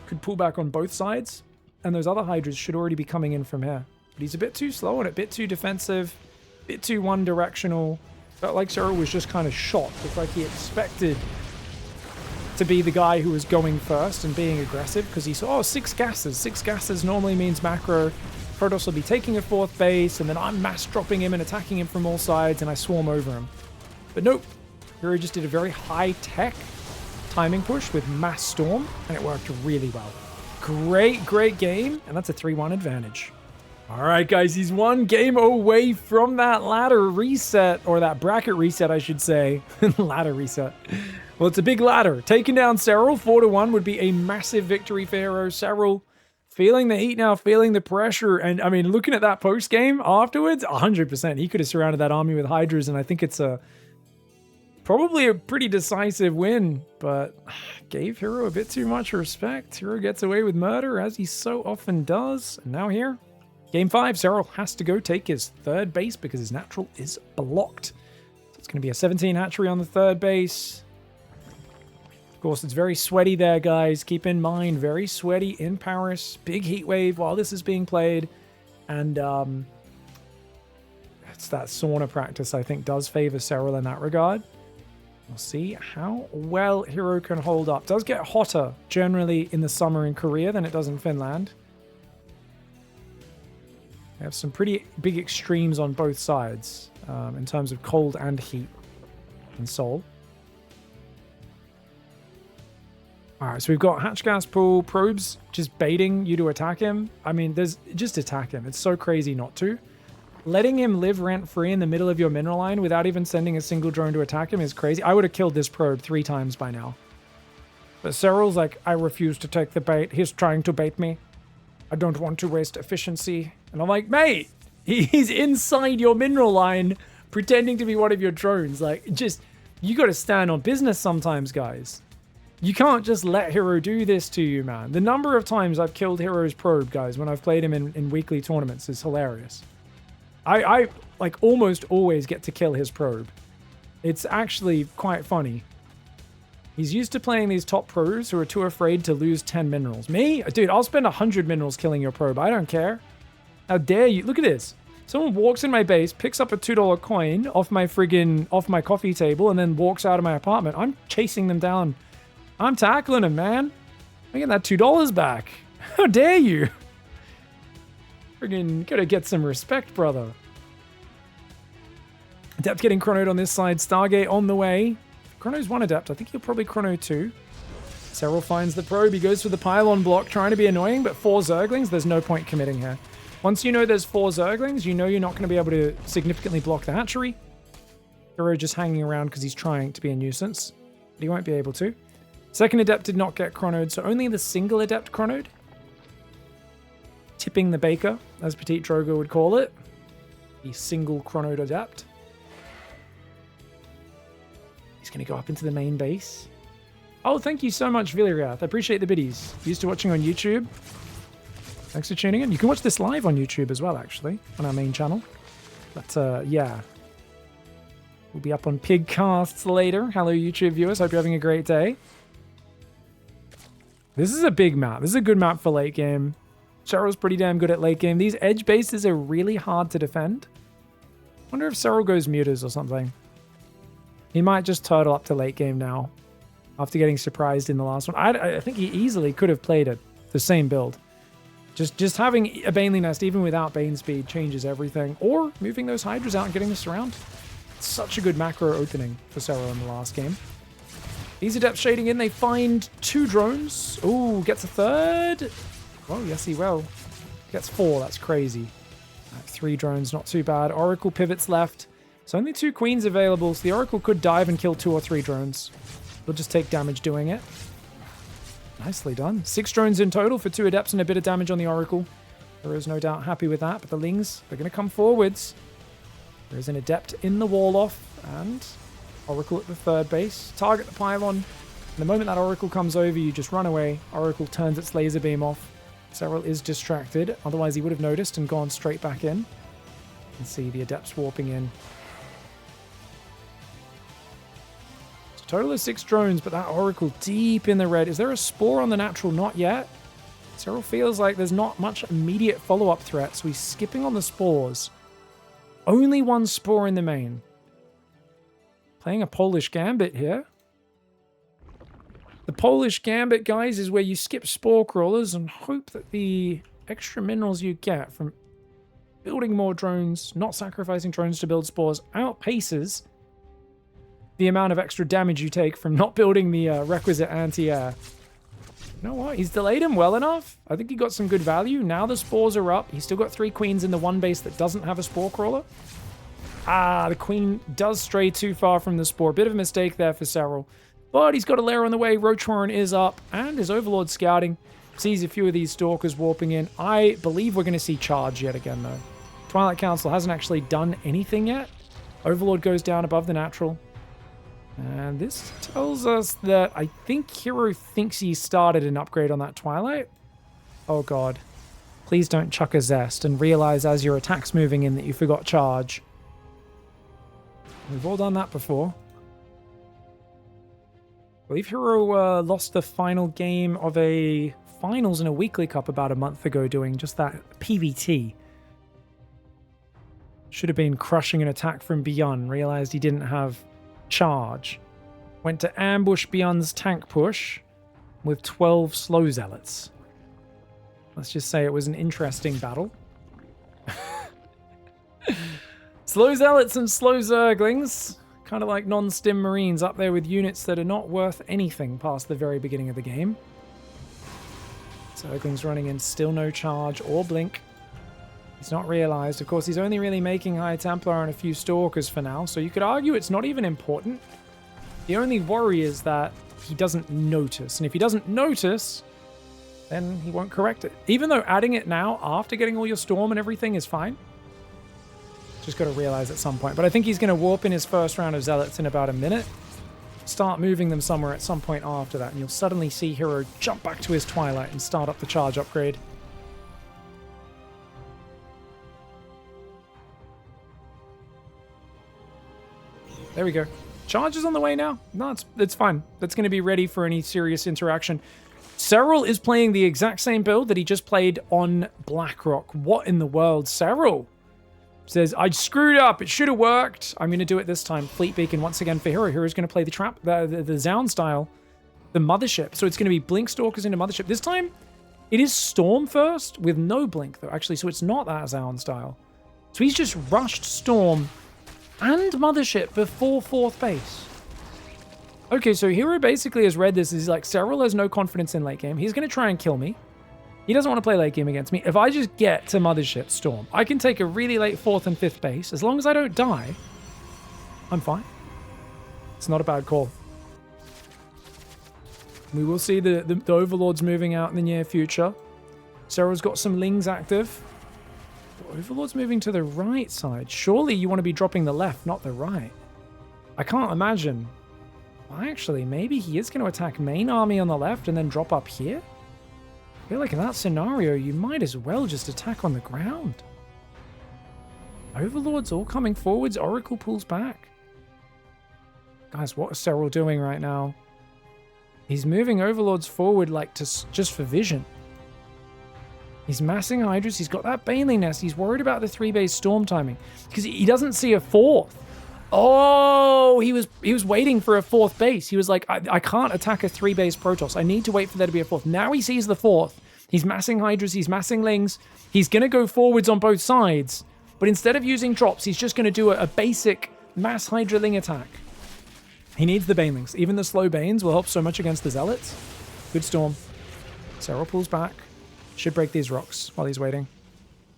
Could pull back on both sides. And those other Hydras should already be coming in from here. But he's a bit too slow on it, a bit too defensive, a bit too one-directional. Felt like Serral was just kind of shot. It's like he expected to be the guy who was going first and being aggressive, because he saw, oh, 6 gases. 6 gases normally means macro. Protoss will be taking a 4th base, and then I'm mass dropping him and attacking him from all sides, and I swarm over him. But nope. herO just did a very high-tech timing push with mass storm, and it worked really well. Great game, and that's a 3-1 advantage. All right, guys, he's one game away from that ladder reset, or that bracket reset, I should say. Ladder reset. Well, it's a big ladder. Taking down Serral 4-1 would be a massive victory for herO. Serral feeling the heat now, feeling the pressure, and I mean, looking at that post game afterwards, 100%. He could have surrounded that army with Hydras, and I think it's probably a pretty decisive win, but gave herO a bit too much respect. herO gets away with murder, as he so often does. And now here, game 5, Serral has to go take his 3rd base because his natural is blocked. So it's going to be a 17 hatchery on the 3rd base. Of course, it's very sweaty there, guys. Keep in mind, very sweaty in Paris. Big heat wave while this is being played. And it's that sauna practice, I think, does favor Serral in that regard. We'll see how well herO can hold up. It does get hotter generally in the summer in Korea than it does in Finland. We have some pretty big extremes on both sides in terms of cold and heat in Seoul. Alright, so we've got hatch gas pool, probes just baiting you to attack him. I mean, just attack him. It's so crazy not to. Letting him live rent-free in the middle of your mineral line without even sending a single drone to attack him is crazy. I would have killed this probe 3 times by now. But Serral's like, I refuse to take the bait. He's trying to bait me. I don't want to waste efficiency. And I'm like, mate, he's inside your mineral line pretending to be one of your drones. Like, just, you got to stand on business sometimes, guys. You can't just let herO do this to you, man. The number of times I've killed herO's probe, guys, when I've played him in weekly tournaments is hilarious. I like almost always get to kill his probe. It's actually quite funny. He's used to playing these top pros who are too afraid to lose 10 minerals. Me? Dude, I'll spend 100 minerals killing your probe. I don't care. How dare you? Look at this. Someone walks in my base, picks up a $2 coin off my coffee table, and then walks out of my apartment. I'm chasing them down. I'm tackling them, man. I'm getting that $2 back. How dare you? Friggin' gotta get some respect, brother. Depth getting chronoed on this side. Stargate on the way. Chrono's 1 Adept. I think he'll probably Chrono 2. Serral finds the probe. He goes for the pylon block, trying to be annoying, but 4 Zerglings, there's no point committing here. Once you know there's 4 Zerglings, you know you're not going to be able to significantly block the hatchery. herO just hanging around because he's trying to be a nuisance, but he won't be able to. Second Adept did not get chronoed, so only the single Adept chronoed. Tipping the baker, as Petite Drogo would call it. The single chronoed Adept. He's going to go up into the main base. Oh, thank you so much, Villierath. I appreciate the biddies. Used to watching on YouTube. Thanks for tuning in. You can watch this live on YouTube as well, actually, on our main channel. But, yeah. We'll be up on Pigcasts later. Hello, YouTube viewers. Hope you're having a great day. This is a big map. This is a good map for late game. Serral's pretty damn good at late game. These edge bases are really hard to defend. Wonder if Serral goes mutas or something. He might just turtle up to late game now, after getting surprised in the last one. I think he easily could have played the same build. Just having a Baneley Nest, even without Bane speed, changes everything. Or moving those Hydras out and getting this around. It's such a good macro opening for Serral in the last game. These Adepts shading in, they find 2 drones. Ooh, gets a 3rd. Oh, yes he will. Gets 4, that's crazy. 3 drones, not too bad. Oracle pivots left. So only 2 queens available, so the Oracle could dive and kill 2 or 3 drones. They'll just take damage doing it. Nicely done. 6 drones in total for 2 Adepts and a bit of damage on the Oracle. There is no doubt happy with that, but the Lings, they're going to come forwards. There is an Adept in the wall off, and Oracle at the 3rd base. Target the pylon. And the moment that Oracle comes over, you just run away. Oracle turns its laser beam off. Serral is distracted, otherwise he would have noticed and gone straight back in. You can see the Adepts warping in. So total of 6 drones, but that Oracle deep in the red. Is there a Spore on the natural? Not yet. Serral feels like there's not much immediate follow-up threat, so he's skipping on the Spores. Only 1 Spore in the main. Playing a Polish Gambit here. The Polish Gambit, guys, is where you skip Spore Crawlers and hope that the extra minerals you get from building more drones, not sacrificing drones to build spores, outpaces the amount of extra damage you take from not building the requisite anti-air. You know what? He's delayed him well enough. I think he got some good value. Now the spores are up. He's still got 3 queens in the one base that doesn't have a Spore Crawler. Ah, the queen does stray too far from the spore. Bit of a mistake there for Serral. But he's got a lair on the way. Roach Warren is up. And his Overlord scouting. Sees a few of these Stalkers warping in. I believe we're going to see charge yet again, though. Twilight Council hasn't actually done anything yet. Overlord goes down above the natural. And this tells us that I think herO thinks he started an upgrade on that Twilight. Oh, God. Please don't chuck a Zest and realize as your attack's moving in that you forgot charge. We've all done that before. I believe herO lost the final game of a finals in a weekly cup about a month ago doing just that PVT. Should have been crushing an attack from Beyond. Realized he didn't have charge. Went to ambush Beyond's tank push with 12 slow zealots. Let's just say it was an interesting battle. Slow zealots and slow zerglings. Kind of like non-stim marines up there with units that are not worth anything past the very beginning of the game. Zerglings running in, still no charge or blink. He's not realized. Of course, he's only really making High Templar and a few Stalkers for now, so you could argue it's not even important. The only worry is that he doesn't notice, and if he doesn't notice, then he won't correct it. Even though adding it now, after getting all your Storm and everything, is fine. Just got to realize at some point. But I think he's going to warp in his first round of Zealots in about a minute. Start moving them somewhere at some point after that. And you'll suddenly see herO jump back to his Twilight and start up the charge upgrade. There we go. Charge is on the way now. No, it's fine. That's going to be ready for any serious interaction. Serral is playing the exact same build that he just played on Blackrock. What in the world? Serral says, I screwed up. It should have worked. I'm going to do it this time. Fleet Beacon once again for herO. herO's going to play the trap, the Zound style, the Mothership. So it's going to be Blink Stalkers into Mothership. This time, it is Storm first with no Blink, though, actually. So it's not that Zound style. So he's just rushed Storm and Mothership before 4th base. Okay, so herO basically has read this. He's like, Serral has no confidence in late game. He's going to try and kill me. He doesn't want to play late game against me. If I just get to Mothership Storm, I can take a really late 4th and 5th base. As long as I don't die, I'm fine. It's not a bad call. We will see the Overlords moving out in the near future. Serral's got some Lings active. The Overlord's moving to the right side. Surely you want to be dropping the left, not the right. I can't imagine. Well, actually, maybe he is going to attack main army on the left and then drop up here? I feel like in that scenario, you might as well just attack on the ground. Overlords all coming forwards. Oracle pulls back. Guys, what is Serral doing right now? He's moving Overlords forward like just for vision. He's massing Hydras. He's got that Baneling Nest. He's worried about the 3-base Storm timing because he doesn't see a 4th. Oh, he was waiting for a 4th base. He was like, I can't attack a 3-base Protoss. I need to wait for there to be a 4th. Now he sees the 4th. He's massing Hydras. He's massing Lings. He's going to go forwards on both sides. But instead of using drops, he's just going to do a basic mass Hydra Ling attack. He needs the Banelings. Even the slow Banes will help so much against the Zealots. Good Storm. Serral pulls back. Should break these rocks while he's waiting.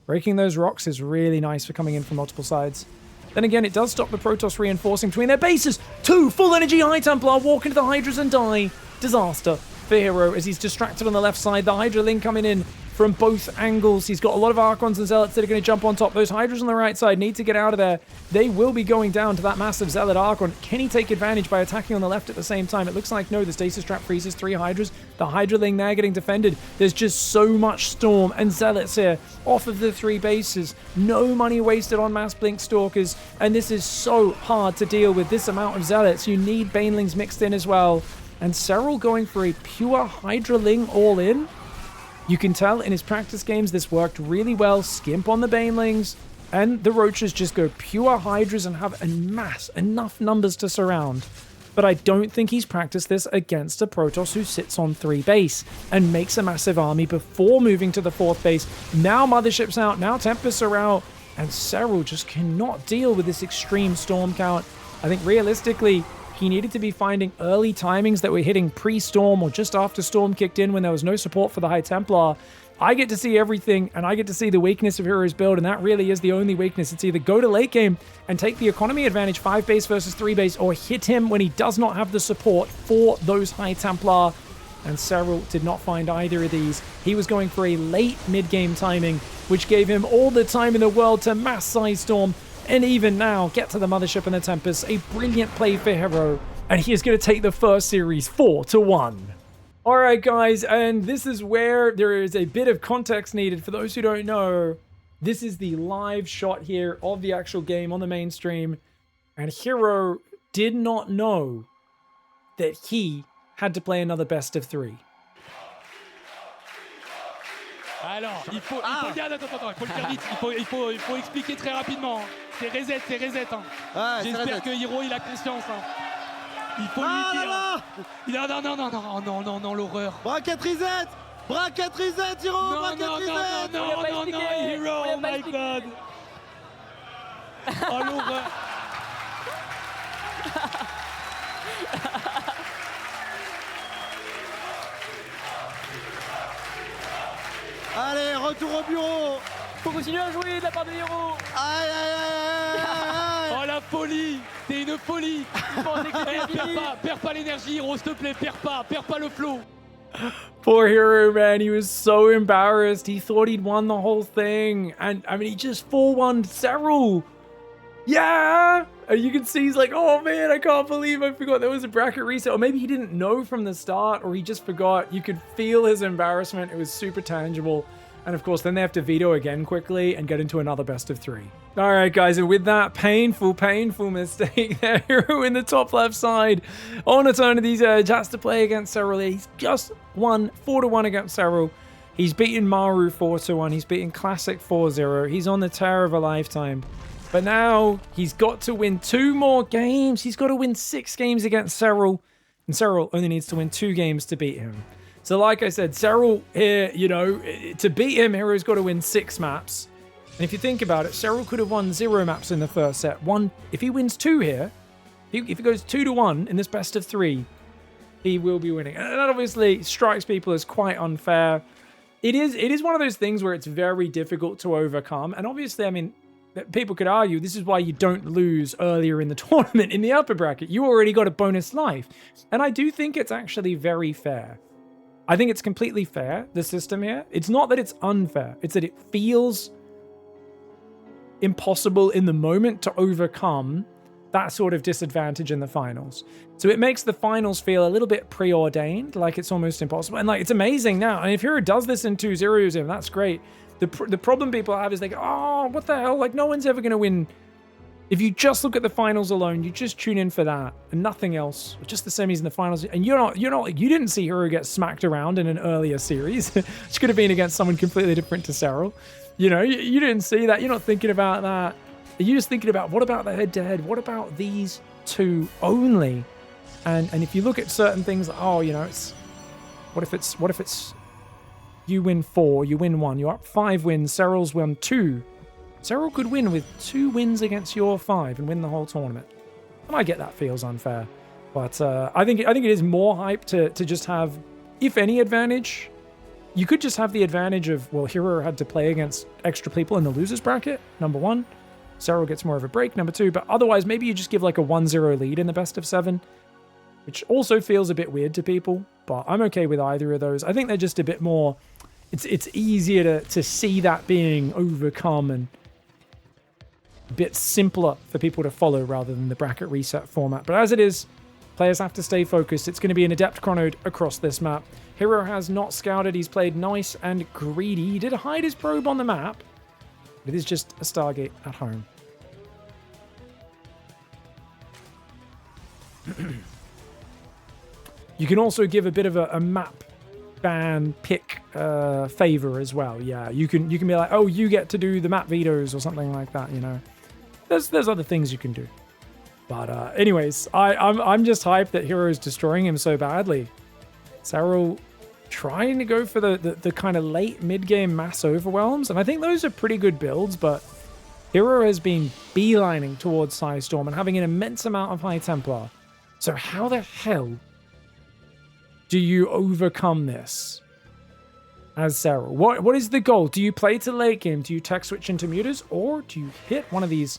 Breaking those rocks is really nice for coming in from multiple sides. Then again, it does stop the Protoss reinforcing between their bases. 2 full energy High Templar walk into the Hydras and die. Disaster for herO as he's distracted on the left side. The Hydra Ling coming in from both angles. He's got a lot of Archons and Zealots that are going to jump on top. Those Hydras on the right side need to get out of there. They will be going down to that massive Zealot Archon. Can he take advantage by attacking on the left at the same time? It looks like no. The Stasis Trap freezes 3 Hydras. The Hydra Ling there getting defended. There's just so much Storm and Zealots here off of the 3 bases. No money wasted on Mass Blink Stalkers. And this is so hard to deal with this amount of Zealots. You need Banelings mixed in as well. And Serral going for a pure Hydra Ling all in. You can tell in his practice games this worked really well. Skimp on the Banelings, and the Roaches just go pure Hydras and have enough numbers to surround. But I don't think he's practiced this against a Protoss who sits on 3 base and makes a massive army before moving to the 4th base. Now Mothership's out, now Tempests are out, and Serral just cannot deal with this extreme Storm count. I think realistically, he needed to be finding early timings that were hitting pre-Storm or just after Storm kicked in when there was no support for the High Templar. I get to see everything, and I get to see the weakness of herO's build, and that really is the only weakness. It's either go to late game and take the economy advantage 5 base versus 3 base, or hit him when he does not have the support for those High Templar. And Serral did not find either of these. He was going for a late mid-game timing, which gave him all the time in the world to mass size Storm. And even now, get to the Mothership and the Tempest. A brilliant play for herO. And he is going to take the first series 4-1. Alright guys, and this is where there is a bit of context needed. For those who don't know, this is the live shot here of the actual game on the main stream. And herO did not know that he had to play another best of 3. Alors, il faut le faire vite, il faut expliquer très rapidement. C'est reset. Hein. Ah, j'espère que herO il a conscience. Hein. Il faut lui dire. Non, l'horreur. Bracket reset, herO, bracket reset. Non, herO, oh my god. Oh l'horreur. Allez, retour au bureau. Faut continuer à jouer de la part de herO. Aïe. Oh la folie. C'est une folie. Perds pas l'énergie, herO, s'il te plaît. Perds pas le flow. Poor herO, man. He was so embarrassed. He thought he'd won the whole thing. And, I mean, he just 4-1'd Serral. Yeah! And you can see he's like, oh man, I can't believe I forgot there was a bracket reset. Or maybe he didn't know from the start, or he just forgot. You could feel his embarrassment. It was super tangible. And of course, then they have to veto again quickly and get into another best of 3. All right, guys, and with that painful mistake there, herO in the top left side on Eternity's Edge has to play against Serral. He's just won 4-1 against Serral. He's beaten Maru 4-1. He's beaten Classic 4-0. He's on the tear of a lifetime. But now he's got to win 2 more games. He's got to win 6 games against Serral. And Serral only needs to win 2 games to beat him. So like I said, Serral here, you know, to beat him, herO's got to win 6 maps. And if you think about it, Serral could have won 0 maps in the first set. If he wins 2 here, If he goes 2-1 in this best of 3, he will be winning. And that obviously strikes people as quite unfair. It is one of those things where it's very difficult to overcome. And obviously, I mean, people could argue this is why you don't lose earlier in the tournament in the upper bracket. You already got a bonus life. And I do think it's actually very fair. I think it's completely fair, the system here. It's not that it's unfair. It's that it feels impossible in the moment to overcome that sort of disadvantage in the finals. So it makes the finals feel a little bit preordained, like it's almost impossible. And like, it's amazing now. And if herO does this in 2-0, that's great. The problem people have is they go, oh, what the hell? Like, no one's ever going to win. If you just look at the finals alone, you just tune in for that and nothing else, just the semis and the finals. And you didn't see herO get smacked around in an earlier series, which could have been against someone completely different to Serral. You know, you didn't see that. You're not thinking about that. You're just thinking about, what about the head-to-head? What about these two only? And if you look at certain things, oh, you know, it's what if it's you win 4, you win 1, you're up 5 wins, Serral's won 2. Serral could win with 2 wins against your 5 and win the whole tournament. And I get that feels unfair. But I think it is more hype to just have, if any advantage, you could just have the advantage of, well, herO had to play against extra people in the losers bracket, number 1. Serral gets more of a break, number 2. But otherwise, maybe you just give like a 1-0 lead in the best of 7, which also feels a bit weird to people. But I'm okay with either of those. I think they're just a bit more, it's easier to see that being overcome and a bit simpler for people to follow rather than the bracket reset format. But as it is, players have to stay focused. It's going to be an adept chronoed across this map. herO has not scouted. He's played nice and greedy. He did hide his probe on the map. It is just a Stargate at home. You can also give a bit of a map ban pick favor as well. Yeah, you can be like, oh, you get to do the map vetoes or something like that. You know, there's other things you can do. But anyways, I'm just hyped that herO is destroying him so badly. Serral trying to go for the kind of late mid-game mass overwhelms, and I think those are pretty good builds, but herO has been beelining towards Psystorm and having an immense amount of High Templar. So how the hell do you overcome this as Serral? What is the goal? Do you play to late game? Do you tech switch into mutas? Or do you hit one of these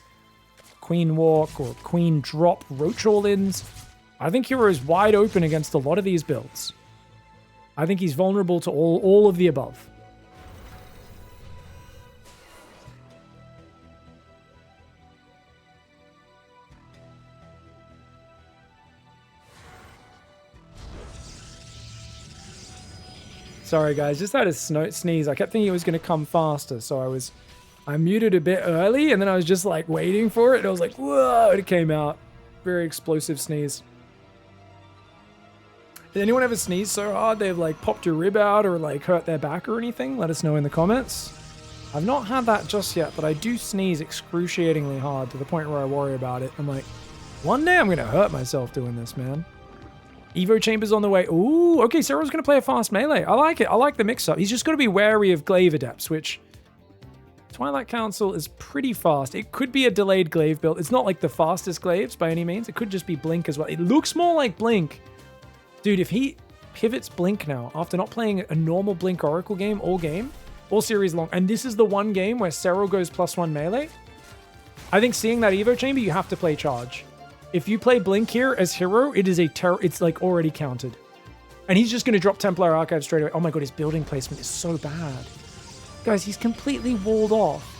Queen Walk or Queen Drop Roach All-ins? I think herO is wide open against a lot of these builds. I think he's vulnerable to all of the above. Sorry guys, just had a sneeze. I kept thinking it was going to come faster, so I muted a bit early, and then I was just like waiting for it, and I was like, whoa, and it came out. Very explosive sneeze. Did anyone ever sneeze so hard they've like popped your rib out or like hurt their back or anything? Let us know in the comments. I've not had that just yet, but I do sneeze excruciatingly hard to the point where I worry about it. I'm like, one day I'm going to hurt myself doing this, man. Evo Chamber's on the way. Ooh, okay, Serral's going to play a fast melee. I like it. I like the mix-up. He's just got to be wary of Glaive Adepts, which Twilight Council is pretty fast. It could be a delayed Glaive build. It's not like the fastest Glaives by any means. It could just be Blink as well. It looks more like Blink. Dude, if he pivots Blink now, after not playing a normal Blink Oracle game all series long, and this is the one game where Serral goes +1 melee, I think seeing that Evo Chamber, you have to play Charge. If you play Blink here as herO, it is it's like already counted. And he's just going to drop Templar Archive straight away. Oh my god, his building placement is so bad. Guys, he's completely walled off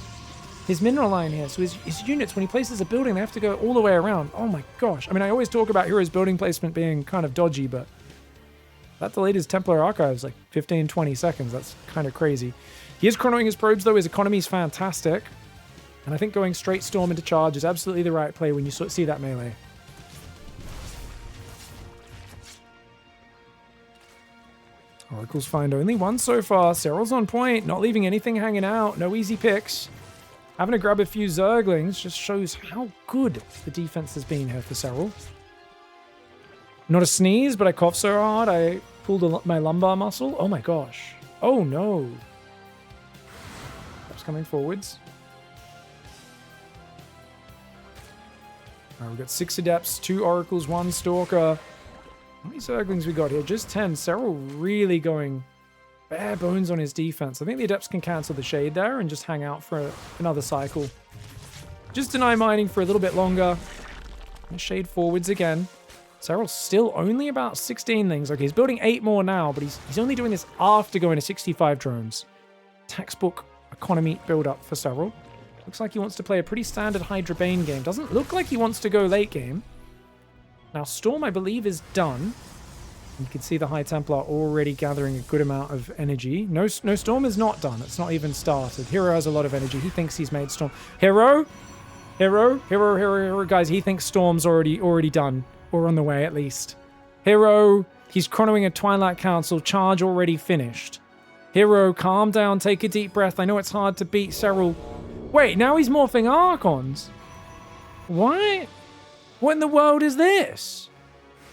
his mineral line here. So his units, when he places a building, they have to go all the way around. Oh my gosh. I mean, I always talk about herO's building placement being kind of dodgy, but that delayed his Templar Archives like 15, 20 seconds. That's kind of crazy. He is chronoing his probes, though. His economy is fantastic. And I think going straight Storm into Charge is absolutely the right play when you see that melee. Oracles find only one so far. Serral's on point, not leaving anything hanging out. No easy picks. Having to grab a few Zerglings just shows how good the defense has been here for Serral. Not a sneeze, but I coughed so hard I pulled my lumbar muscle. Oh my gosh. Oh no. That's coming forwards. We've got 6 Adepts, 2 Oracles, 1 Stalker. How many Zerglings we got here? Just 10. Serral really going bare bones on his defense. I think the Adepts can cancel the Shade there and just hang out for another cycle. Just deny mining for a little bit longer. And Shade forwards again. Serral's still only about 16 things. Okay, he's building 8 more now, but he's only doing this after going to 65 drones. Textbook economy build-up for Serral. Looks like he wants to play a pretty standard Hydra Bane game. Doesn't look like he wants to go late game. Now, Storm, I believe, is done. You can see the High Templar already gathering a good amount of energy. No, Storm is not done. It's not even started. herO has a lot of energy. He thinks he's made Storm. herO? Guys, he thinks Storm's already done. Or on the way, at least. herO, he's chronoing a Twilight Council. Charge already finished. herO, calm down. Take a deep breath. I know it's hard to beat Serral. Wait, now he's morphing Archons. What? What in the world is this?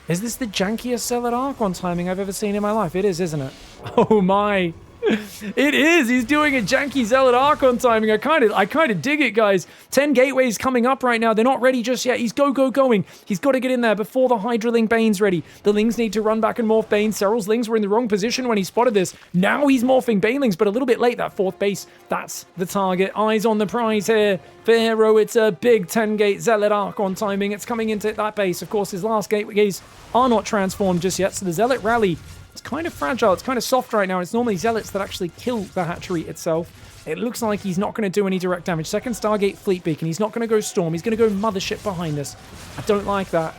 Is this the jankiest Zealot Archon timing I've ever seen in my life? It is, isn't it? Oh my. It is. He's doing a janky Zealot Archon timing. I kind of dig it, guys. 10 gateways coming up right now. They're not ready just yet. He's going. He's got to get in there before the Hydraling Bane's ready. The Lings need to run back and morph Bane. Serral's Lings were in the wrong position when he spotted this. Now he's morphing Banelings, but a little bit late. That 4th base, that's the target. Eyes on the prize here. For herO, it's a big 10-gate Zealot Archon timing. It's coming into that base. Of course, his last gateways are not transformed just yet, so the Zealot rally, it's kind of fragile. It's kind of soft right now. It's normally Zealots that actually kill the hatchery itself. It looks like he's not going to do any direct damage. Second Stargate Fleet Beacon. He's not going to go Storm. He's going to go Mothership behind us. I don't like that.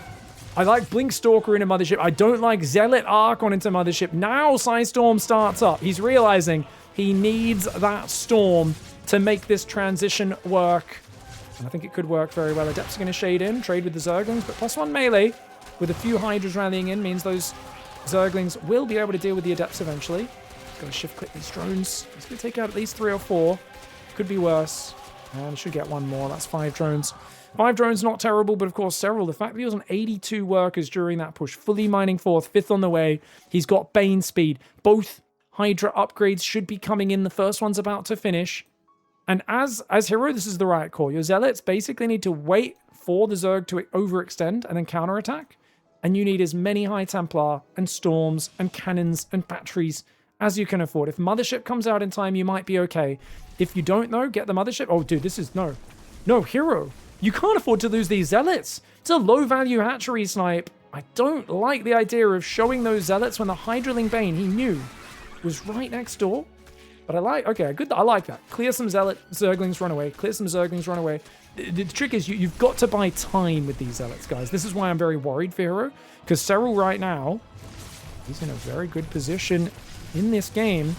I like Blink Stalker into Mothership. I don't like Zealot Archon into Mothership. Now Storm starts up. He's realizing he needs that Storm to make this transition work. And I think it could work very well. Adepts are going to shade in, trade with the Zerglings, but +1 melee with a few Hydras rallying in means those Zerglings will be able to deal with the Adepts eventually. He's got to shift click these drones. He's going to take out at least 3 or 4. Could be worse. And should get 1 more. That's 5 drones. 5 drones, not terrible, but of course, Serral, the fact that he was on 82 workers during that push, fully mining 4th, 5th on the way. He's got Bane speed. Both Hydra upgrades should be coming in. The first one's about to finish. And as herO, this is the right call. Your Zealots basically need to wait for the Zerg to overextend and then counterattack. And you need as many High Templar and Storms and Cannons and Batteries as you can afford. If Mothership comes out in time, you might be okay. If you don't, though, get the Mothership. Oh, dude, this is... No, herO. You can't afford to lose these Zealots. It's a low-value hatchery snipe. I don't like the idea of showing those Zealots when the Hydraling Bane, he knew, was right next door. But I like... Okay, good. I like that. Clear some Zerglings, run away. Clear some Zerglings, run away. The trick is you've got to buy time with these Zealots, guys. This is why I'm very worried for herO. Because Serral right now, he's in a very good position in this game.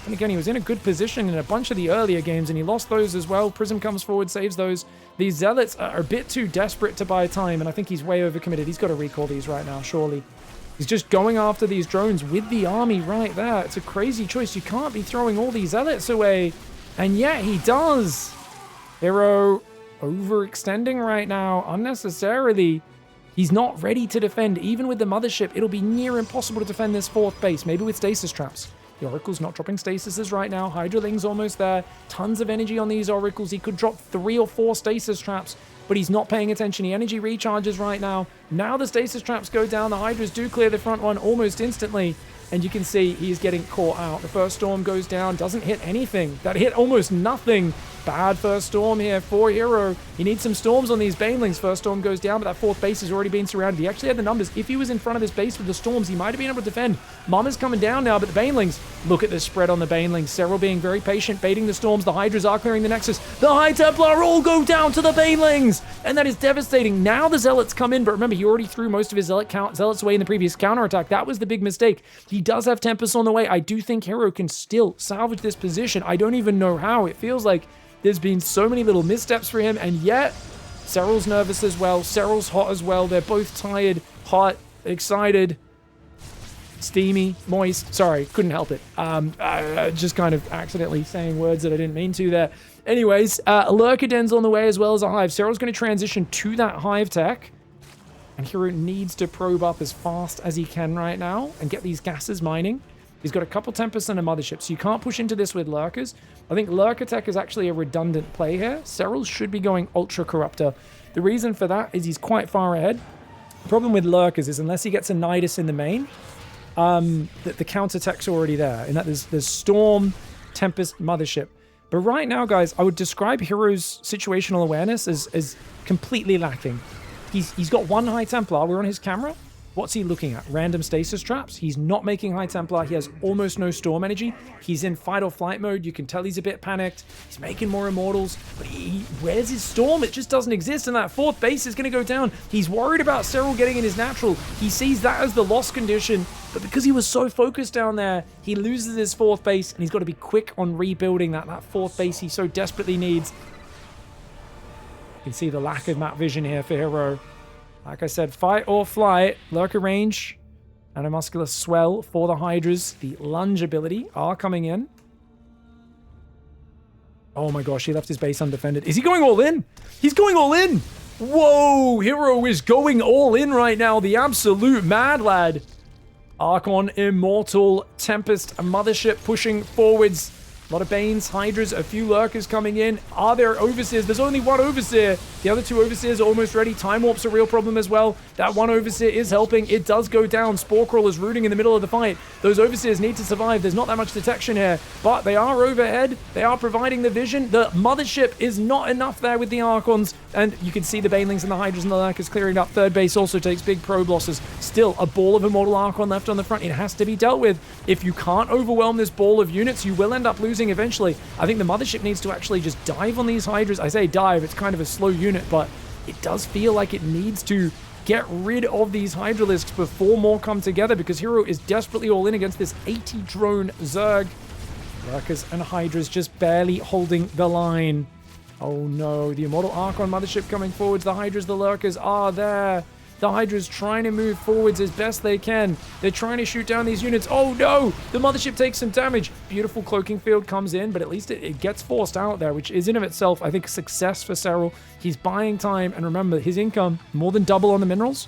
And again, he was in a good position in a bunch of the earlier games, and he lost those as well. Prism comes forward, saves those. These Zealots are a bit too desperate to buy time, and I think he's way overcommitted. He's got to recall these right now, surely. He's just going after these drones with the army right there. It's a crazy choice. You can't be throwing all these Zealots away. And yet he does. herO overextending right now unnecessarily. He's not ready to defend. Even with the Mothership, it'll be near impossible to defend this 4th base. Maybe with stasis traps. The Oracle's not dropping stasises right now. Hydraling's almost there. Tons of energy on these Oracles. He could drop 3 or 4 stasis traps, but he's not paying attention. He energy recharges right now. Now the stasis traps go down. The Hydras do clear the front one almost instantly. And you can see he's getting caught out. The first Storm goes down. Doesn't hit anything. That hit almost nothing. Bad first Storm here for herO. He needs some Storms on these Banelings. First Storm goes down, but that 4th base has already been surrounded. He actually had the numbers. If he was in front of this base with the Storms, he might have been able to defend. Mama's coming down now, but the Banelings, look at the spread on the Banelings. Serral being very patient, baiting the Storms. The Hydras are clearing the Nexus. The High Templar all go down to the Banelings, and that is devastating. Now the Zealots come in, but remember, he already threw most of his Zealots away in the previous counterattack. That was the big mistake. He does have Tempest on the way. I do think herO can still salvage this position. I don't even know how. It feels like there's been so many little missteps for him, and yet Serral's nervous as well. Serral's hot as well. They're both tired, hot, excited, steamy, moist. Sorry, couldn't help it. Just kind of accidentally saying words that I didn't mean to there. Anyways, Lurker Den's on the way as well as a Hive. Serral's going to transition to that Hive tech, and herO needs to probe up as fast as he can right now and get these gases mining. He's got a couple Tempest and a Mothership, so you can't push into this with Lurkers. I think Lurker Tech is actually a redundant play here. Serral should be going Ultra Corruptor The reason for that is he's quite far ahead. The problem with Lurkers is unless he gets a Nidus in the main, the counter-tech's already there. In that there's Storm, Tempest, Mothership. But right now, guys, I would describe herO's situational awareness as completely lacking. He's got one High Templar. We're on his camera. What's he looking at? Random stasis traps. He's not making High Templar. He has almost no Storm energy. He's in fight or flight mode. You can tell he's a bit panicked. He's making more Immortals. But where's his Storm? It just doesn't exist. And that fourth base is going to go down. He's worried about Serral getting in his natural. He sees that as the loss condition. But because he was so focused down there, he loses his fourth base. And he's got to be quick on rebuilding that fourth base he so desperately needs. You can see the lack of map vision here for herO. Like I said, fight or flight, Lurker range, and a muscular swell for the Hydras. The lunge ability are coming in. Oh my gosh, he left his base undefended. Is he going all in? He's going all in! Whoa, herO is going all in right now. The absolute mad lad. Archon, Immortal, Tempest, a Mothership pushing forwards. A lot of Banes, Hydras, a few Lurkers coming in. Are there Overseers? There's only one Overseer. The other two Overseers are almost ready. Time Warp's a real problem as well. That one Overseer is helping. It does go down. Spore Crawler's rooting in the middle of the fight. Those Overseers need to survive. There's not that much detection here, but they are overhead. They are providing the vision. The Mothership is not enough there with the Archons, and you can see the Banelings and the Hydras and the Lurkers clearing up. Third base also takes big probe losses. Still, a ball of Immortal Archon left on the front. It has to be dealt with. If you can't overwhelm this ball of units, you will end up losing eventually. I think the Mothership needs to actually just dive on these Hydras. I say dive, it's kind of a slow unit, but it does feel like it needs to get rid of these Hydralisks before more come together, because herO is desperately all in against this 80 drone Zerg. Lurkers and Hydras just barely holding the line. Oh no, the Immortal Archon Mothership coming forwards. The Hydras, the Lurkers are there. The Hydra's trying to move forwards as best they can. They're trying to shoot down these units. Oh no! The Mothership takes some damage. Beautiful cloaking field comes in, but at least it gets forced out there, which is in of itself, I think, success for Serral. He's buying time, and remember, his income more than double on the minerals.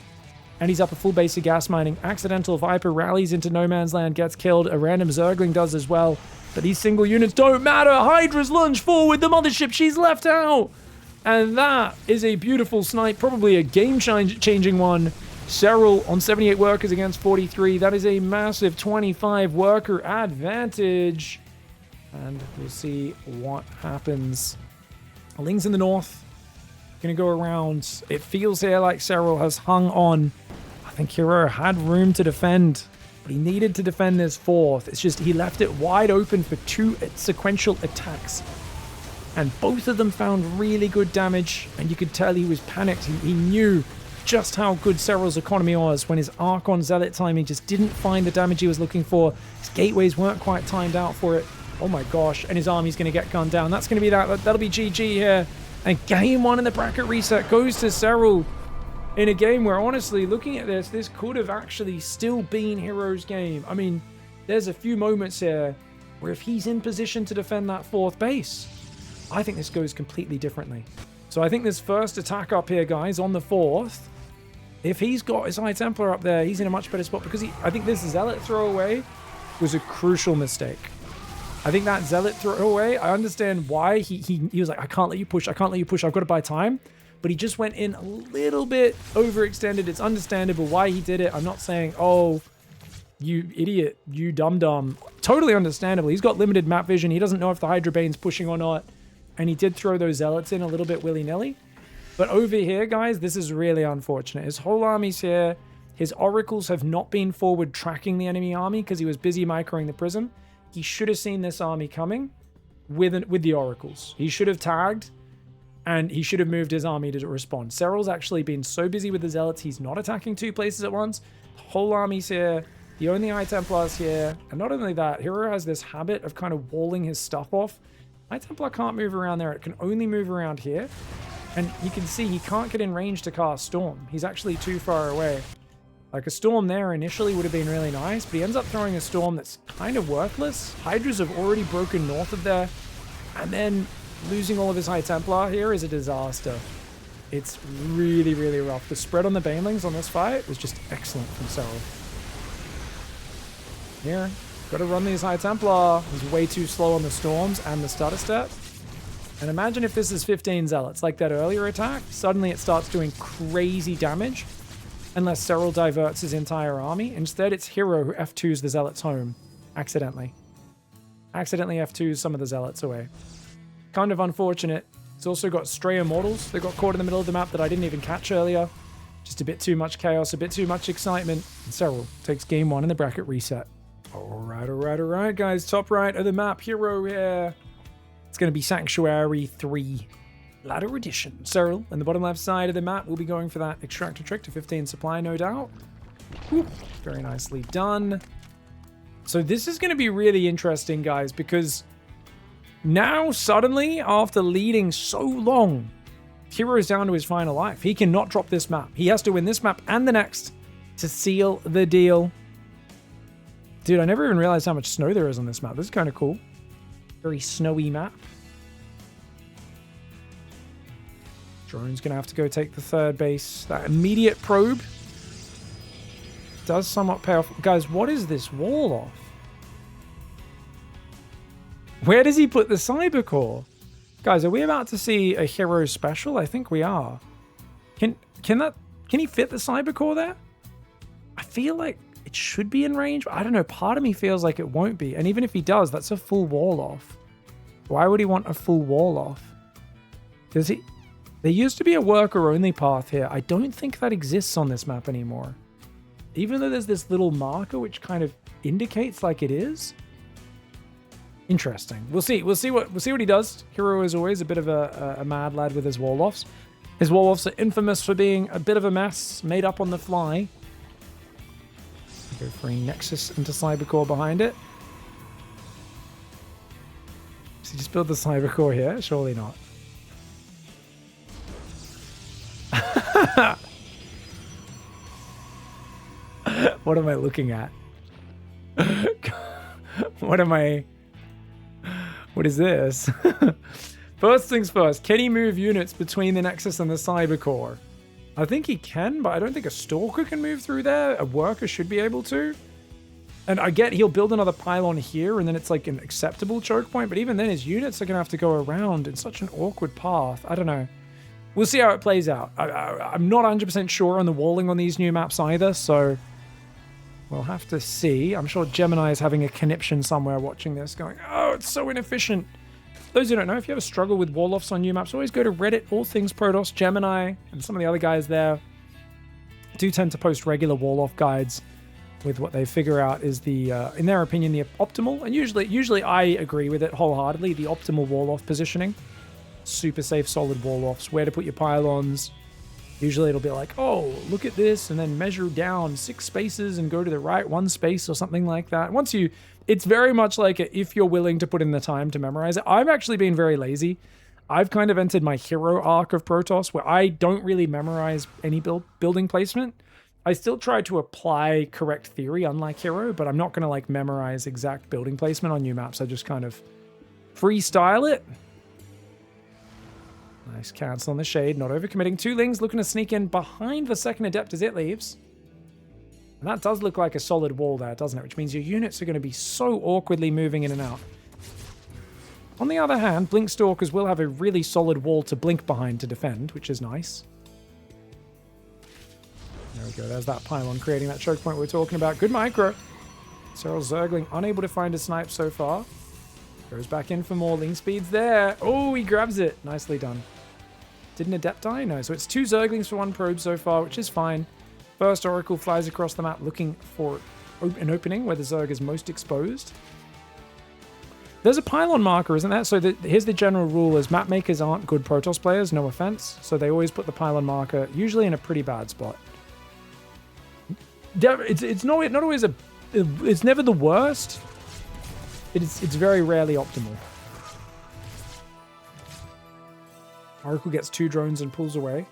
And he's up a full base of gas mining. Accidental Viper rallies into no man's land, gets killed. A random Zergling does as well. But these single units don't matter. Hydra's lunge forward. The Mothership, she's left out. And that is a beautiful snipe, probably a game-changing one. Serral on 78 workers against 43. That is a massive 25 worker advantage. And we'll see what happens. Ling's in the north. Going to go around. It feels here like Serral has hung on. I think herO had room to defend, but he needed to defend this fourth. It's just he left it wide open for two sequential attacks. And both of them found really good damage, and you could tell he was panicked. He knew just how good Serral's economy was when his Archon Zealot timing just didn't find the damage he was looking for. His gateways weren't quite timed out for it. Oh my gosh, and his army's going to get gunned down. That's going to be that'll be GG here. And game one in the bracket reset goes to Serral in a game where, honestly, looking at this could have actually still been herO's game. I mean, there's a few moments here where if he's in position to defend that fourth base, I think this goes completely differently. So I think this first attack up here, guys, on the fourth, if he's got his High Templar up there, he's in a much better spot, because I think this Zealot throwaway was a crucial mistake. I think that Zealot throwaway, I understand why he was like, I can't let you push, I've got to buy time. But he just went in a little bit overextended. It's understandable why he did it. I'm not saying, oh, you idiot, you dum-dum. Totally understandable. He's got limited map vision. He doesn't know if the Hydra Bane's pushing or not. And he did throw those Zealots in a little bit willy-nilly. But over here, guys, this is really unfortunate. His whole army's here. His Oracles have not been forward tracking the enemy army because he was busy microing the Prism. He should have seen this army coming with the Oracles. He should have tagged, and he should have moved his army to respond. Serral's actually been so busy with the Zealots, he's not attacking two places at once. The whole army's here. The only High Templar's here. And not only that, herO has this habit of kind of walling his stuff off. High Templar can't move around there. It can only move around here. And you can see he can't get in range to cast Storm. He's actually too far away. Like, a Storm there initially would have been really nice, but he ends up throwing a Storm that's kind of worthless. Hydras have already broken north of there. And then losing all of his High Templar here is a disaster. It's really, really rough. The spread on the Banelings on this fight was just excellent from Serral. Here, got to run these High Templar. He's way too slow on the Storms and the stutter step. And imagine if this is 15 Zealots, like that earlier attack. Suddenly it starts doing crazy damage, unless Serral diverts his entire army. Instead, it's herO who F2s the Zealots home, accidentally. Accidentally F2s some of the Zealots away. Kind of unfortunate. It's also got Stray Immortals that got caught in the middle of the map that I didn't even catch earlier. Just a bit too much chaos, a bit too much excitement. And Serral takes game 1 in the bracket reset. Alright, guys. Top right of the map, herO here. It's going to be Sanctuary 3 Ladder Edition. Serral, in the bottom left side of the map, will be going for that Extractor Trick to 15 supply, no doubt. Whew, very nicely done. So this is going to be really interesting, guys, because now, suddenly, after leading so long, herO is down to his final life. He cannot drop this map. He has to win this map and the next to seal the deal. Dude, I never even realized how much snow there is on this map. This is kind of cool. Very snowy map. Drone's going to have to go take the third base. That immediate probe does somewhat pay off. Guys, what is this wall off? Where does he put the Cybercore? Guys, are we about to see a herO special? I think we are. Can he fit the Cybercore there? I feel like it should be in range. I don't know. Part of me feels like it won't be. And even if he does, that's a full wall off. Why would he want a full wall off? Does he? There used to be a worker-only path here. I don't think that exists on this map anymore. Even though there's this little marker which kind of indicates like it is. Interesting. We'll see what he does. herO is always a bit of a mad lad with his wall-offs. His wall-offs are infamous for being a bit of a mess, made up on the fly. Go for a Nexus into Cybercore behind it. Does he just build the Cybercore here? Surely not. What am I looking at? What is this? First things first, can he move units between the Nexus and the Cybercore? I think he can, but I don't think a Stalker can move through there. A Worker should be able to. And I get he'll build another pylon here, and then it's like an acceptable choke point, but even then his units are going to have to go around in such an awkward path. I don't know. We'll see how it plays out. I'm not 100% sure on the walling on these new maps either, so we'll have to see. I'm sure Gemini is having a conniption somewhere watching this going, oh, it's so inefficient. Those who don't know, if you have a struggle with wall-offs on new maps, always go to Reddit, All Things Protoss, Gemini, and some of the other guys there do tend to post regular wall-off guides with what they figure out is the, in their opinion, the optimal, and usually I agree with it wholeheartedly, the optimal wall-off positioning. Super safe, solid wall-offs, where to put your pylons. Usually it'll be like, oh, look at this, and then measure down 6 spaces and go to the right 1 space or something like that. It's very much like if you're willing to put in the time to memorize it. I've actually been very lazy. I've kind of entered my herO arc of Protoss where I don't really memorize any building placement. I still try to apply correct theory, unlike herO, but I'm not going to like memorize exact building placement on new maps. I just kind of freestyle it. Nice cancel on the shade, not overcommitting. 2 Lings looking to sneak in behind the second Adept as it leaves. And that does look like a solid wall there, doesn't it? Which means your units are going to be so awkwardly moving in and out. On the other hand, Blink Stalkers will have a really solid wall to blink behind to defend, which is nice. There we go, there's that pylon creating that choke point we're talking about. Good micro. Serral Zergling unable to find a snipe so far. Goes back in for more Ling speeds there. Oh, he grabs it. Nicely done. Didn't Adept die? No, so it's 2 Zerglings for 1 probe so far, which is fine. First Oracle flies across the map looking for an opening where the Zerg is most exposed. There's a pylon marker, isn't there? So here's the general rule is map makers aren't good Protoss players, no offense. So they always put the pylon marker usually in a pretty bad spot. It's not always it's never the worst. It's very rarely optimal. Oracle gets 2 drones and pulls away.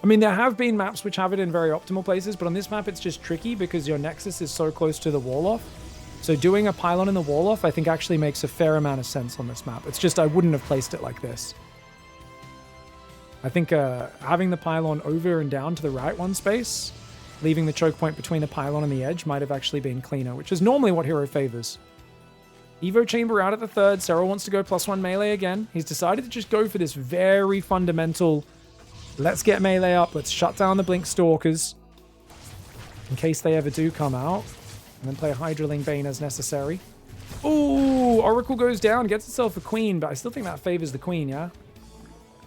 I mean, there have been maps which have it in very optimal places, but on this map it's just tricky because your Nexus is so close to the wall-off. So doing a pylon in the wall-off I think actually makes a fair amount of sense on this map. It's just I wouldn't have placed it like this. I think having the pylon over and down to the right 1 space, leaving the choke point between the pylon and the edge might have actually been cleaner, which is normally what herO favors. Evo Chamber out at the third. Serral wants to go +1 melee again. He's decided to just go for this very fundamental, let's get melee up, let's shut down the Blink Stalkers in case they ever do come out, and then play Hydraling Bane as necessary. Ooh, Oracle goes down, gets itself a queen, but I still think that favors the queen, yeah?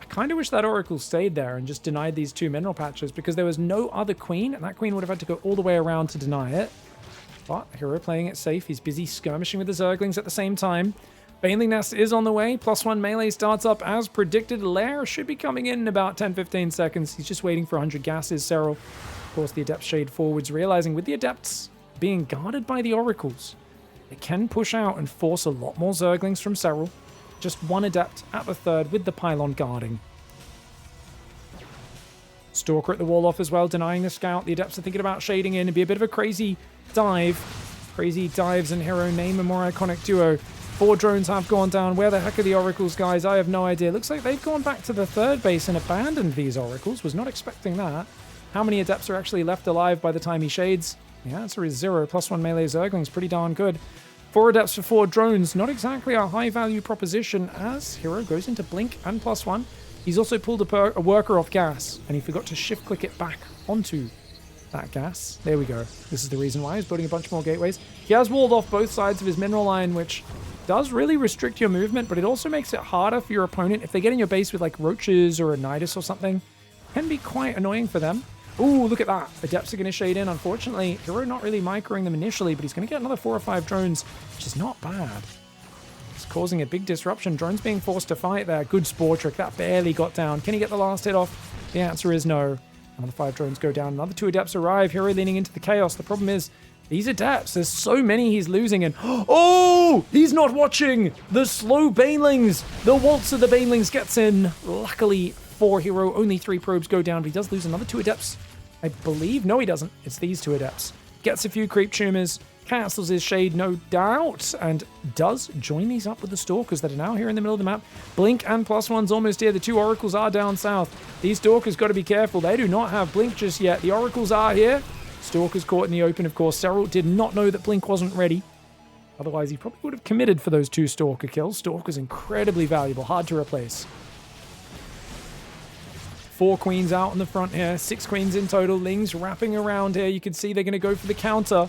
I kind of wish that Oracle stayed there and just denied these 2 mineral patches, because there was no other queen, and that queen would have had to go all the way around to deny it. But herO playing it safe. He's busy skirmishing with the Zerglings at the same time. Baneling Nest is on the way. +1 melee starts up as predicted. Lair should be coming in about 10-15 seconds. He's just waiting for 100 gases. Serral, of course, the Adept shade forwards, realizing with the Adepts being guarded by the Oracles, they can push out and force a lot more Zerglings from Serral. Just 1 Adept at the third with the pylon guarding. Stalker at the wall off as well, denying the scout. The Adepts are thinking about shading in. It'd be a bit of a crazy dive. Crazy dives and herO name a more iconic duo. 4 drones have gone down. Where the heck are the Oracles, guys? I have no idea. Looks like they've gone back to the third base and abandoned these Oracles. Was not expecting that. How many Adepts are actually left alive by the time he shades? The answer is 0. +1 melee Zerglings, pretty darn good. 4 Adepts for 4 drones. Not exactly a high value proposition as herO goes into Blink and +1. He's also pulled a worker off gas, and he forgot to shift click it back onto that gas. There we go. This is the reason why he's building a bunch more gateways. He has walled off both sides of his mineral line, which does really restrict your movement, but it also makes it harder for your opponent. If they get in your base with like roaches or a Nidus or something, it can be quite annoying for them. Ooh, look at that. Adepts are going to shade in. Unfortunately, herO not really microing them initially, but he's going to get another 4 or 5 drones, which is not bad. It's causing a big disruption. Drones being forced to fight there. Good Spore Trick. That barely got down. Can he get the last hit off? The answer is no. Another 5 drones go down. Another 2 Adepts arrive. herO leaning into the chaos. The problem is, these Adepts, there's so many he's losing. And oh, he's not watching. The slow Banelings. The waltz of the Banelings gets in. Luckily for herO, only 3 probes go down, but he does lose another 2 Adepts, I believe. No, he doesn't. It's these 2 Adepts. Gets a few creep tumors. Cancels his shade, no doubt, and does join these up with the Stalkers that are now here in the middle of the map. Blink and +1's almost here. The 2 Oracles are down south. These Stalkers got to be careful. They do not have Blink just yet. The Oracles are here. Stalkers caught in the open, of course. Serral did not know that Blink wasn't ready. Otherwise, he probably would have committed for those 2 Stalker kills. Stalker's incredibly valuable, hard to replace. 4 queens out on the front here. 6 queens in total. Lings wrapping around here. You can see they're going to go for the counter.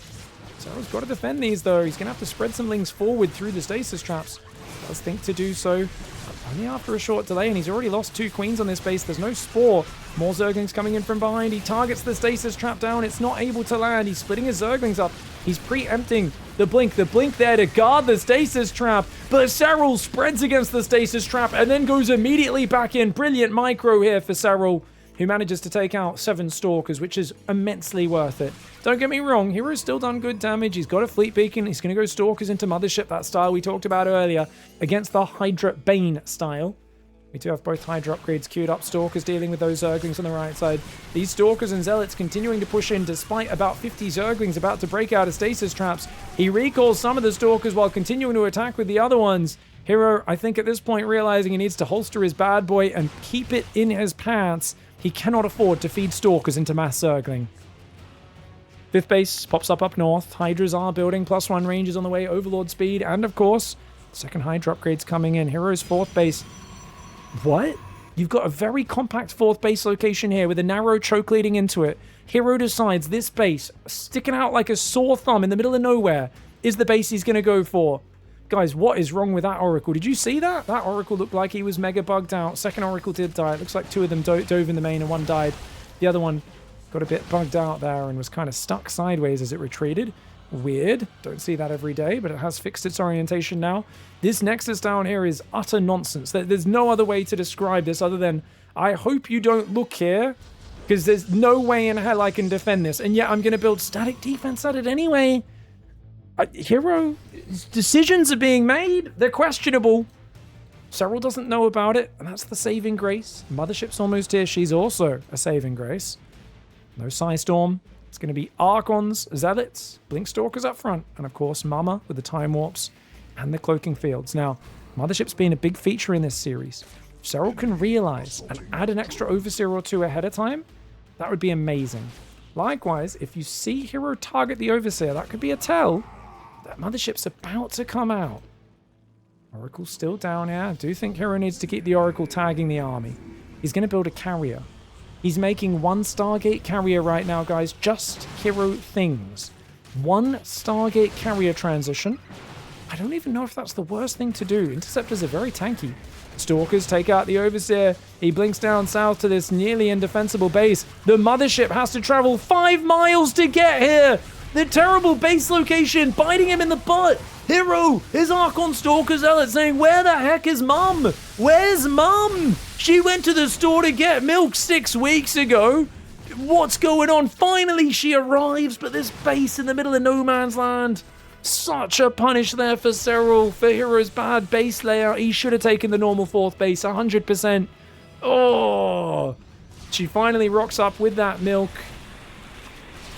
Serral's got to defend these, though. He's going to have to spread some Lings forward through the stasis traps. Does think to do so, but only after a short delay, and he's already lost 2 queens on this base. There's no Spore. More Zerglings coming in from behind. He targets the stasis trap down. It's not able to land. He's splitting his Zerglings up. He's preempting the Blink. The Blink there to guard the stasis trap, but Serral spreads against the stasis trap and then goes immediately back in. Brilliant micro here for Serral, who manages to take out 7 Stalkers, which is immensely worth it. Don't get me wrong, hero's still done good damage. He's got a fleet beacon. He's going to go Stalkers into Mothership, that style we talked about earlier, against the Hydra Bane style. We do have both Hydra upgrades queued up. Stalkers dealing with those Zerglings on the right side. These Stalkers and Zealots continuing to push in despite about 50 Zerglings about to break out of stasis traps. He recalls some of the Stalkers while continuing to attack with the other ones. herO, I think at this point, realizing he needs to holster his bad boy and keep it in his pants. He cannot afford to feed Stalkers into mass Zergling. 5th base pops up north. Hydras are building. +1 ranges on the way. Overlord speed. And of course, second Hydra upgrades coming in. herO's 4th base. What? You've got a very compact 4th base location here with a narrow choke leading into it. herO decides this base, sticking out like a sore thumb in the middle of nowhere, is the base he's going to go for. Guys, what is wrong with that Oracle? Did you see that? That Oracle looked like he was mega bugged out. Second Oracle did die. It looks like 2 of them dove in the main and 1 died. The other one got a bit bugged out there and was kind of stuck sideways as it retreated. Weird. Don't see that every day, but it has fixed its orientation now. This Nexus down here is utter nonsense. There's no other way to describe this other than, I hope you don't look here, because there's no way in hell I can defend this. And yet I'm going to build static defense at it anyway. herO, decisions are being made. They're questionable. Serral doesn't know about it, and that's the saving grace. Mothership's almost here. She's also a saving grace. No Psystorm. It's going to be Archons, Zealots, Blink Stalkers up front, and of course Mama with the Time Warps and the Cloaking Fields. Now, Mothership's been a big feature in this series. If Serral can realize and add an extra Overseer or 2 ahead of time, that would be amazing. Likewise, if you see herO target the Overseer, that could be a tell that Mothership's about to come out. Oracle's still down here. I do think herO needs to keep the Oracle tagging the army. He's going to build a carrier. He's making one Stargate carrier right now, guys. Just herO things. One Stargate carrier transition. I don't even know if that's the worst thing to do. Interceptors are very tanky. Stalkers take out the Overseer. He blinks down south to this nearly indefensible base. The mothership has to travel 5 miles to get here. The terrible base location biting him in the butt. herO, his Archon Stalker Zealot saying, where the heck is Mum? Where's Mum? She went to the store to get milk 6 weeks ago. What's going on? Finally she arrives, but this base in the middle of no man's land. Such a punish there for Serral, for herO's bad base layout. He should have taken the normal 4th base, 100%. Oh, she finally rocks up with that milk.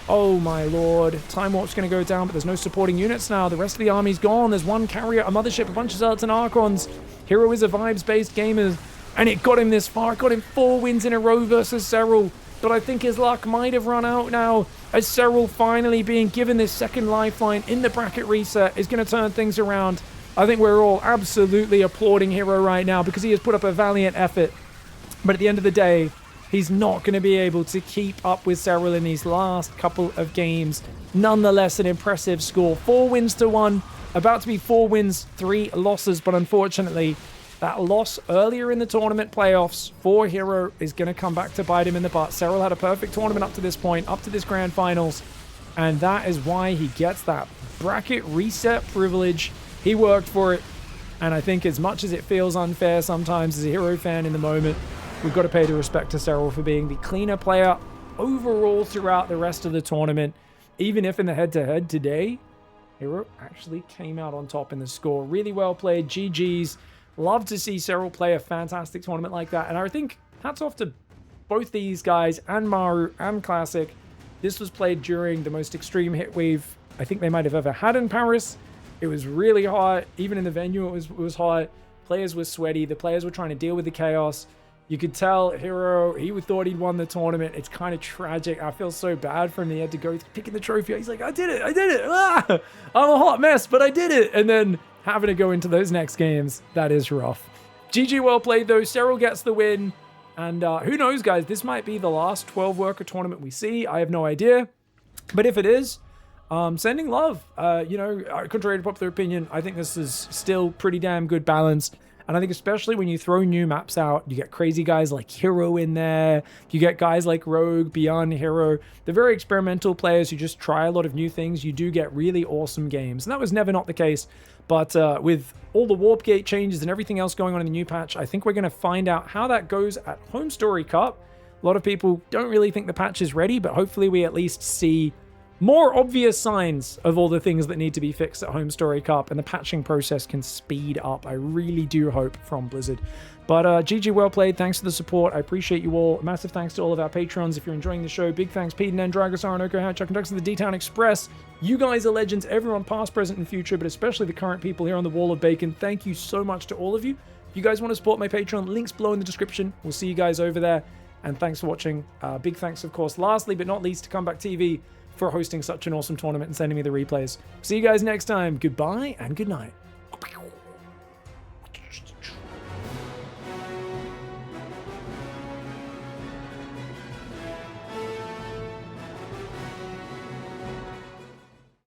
Oh my lord. Time Warp's going to go down, but there's no supporting units now. The rest of the army's gone. There's one carrier, a mothership, a bunch of Zealots and Archons. herO is a vibes-based gamer, and it got him this far. It got him 4 wins in a row versus Serral. But I think his luck might have run out now, as Serral finally being given this second lifeline in the bracket reset is going to turn things around. I think we're all absolutely applauding herO right now because he has put up a valiant effort. But at the end of the day, he's not going to be able to keep up with Serral in these last couple of games. Nonetheless, an impressive score. 4 wins to 1. About to be 4 wins, 3 losses. But unfortunately, that loss earlier in the tournament playoffs for herO is going to come back to bite him in the butt. Serral had a perfect tournament up to this point, up to this grand finals. And that is why he gets that bracket reset privilege. He worked for it. And I think as much as it feels unfair sometimes as a herO fan in the moment, we've got to pay the respect to Serral for being the cleaner player overall throughout the rest of the tournament. Even if in the head-to-head today, herO actually came out on top in the score. Really well played. GG's. Love to see Serral play a fantastic tournament like that. And I think hats off to both these guys and Maru and Classic. This was played during the most extreme hit wave I think they might have ever had in Paris. It was really hot. Even in the venue, it was hot. Players were sweaty. The players were trying to deal with the chaos. You could tell herO, he thought he'd won the tournament. It's kind of tragic. I feel so bad for him. He had to go picking the trophy. He's like, I did it. Ah! I'm a hot mess, but I did it. And then having to go into those next games, that is rough. GG, well played though. Serral gets the win. And who knows, guys, this might be the last 12 worker tournament we see. I have no idea. But if it is, sending love. Contrary to popular opinion, I think this is still pretty damn good balance. And I think especially when you throw new maps out, you get crazy guys like herO in there. You get guys like Rogue, beyond herO. The very experimental players who just try a lot of new things. You do get really awesome games. And that was never not the case. But with all the Warp Gate changes and everything else going on in the new patch, I think we're going to find out how that goes at Home Story Cup. A lot of people don't really think the patch is ready, but hopefully we at least see more obvious signs of all the things that need to be fixed at Home Story Cup, and the patching process can speed up. I really do hope from Blizzard. But GG, well played. Thanks for the support. I appreciate you all. Massive thanks to all of our patrons. If you're enjoying the show, big thanks Pete and Dragos, Aranoko, Hatch, Ducks, and the D-Town Express. You guys are legends, everyone past, present, and future, but especially the current people here on the Wall of Bacon. Thank you so much to all of you. If you guys want to support my Patreon, links below in the description. We'll see you guys over there. And thanks for watching. Big thanks, of course, lastly but not least, to Comeback TV for hosting such an awesome tournament and sending me the replays. See you guys next time. Goodbye and good night.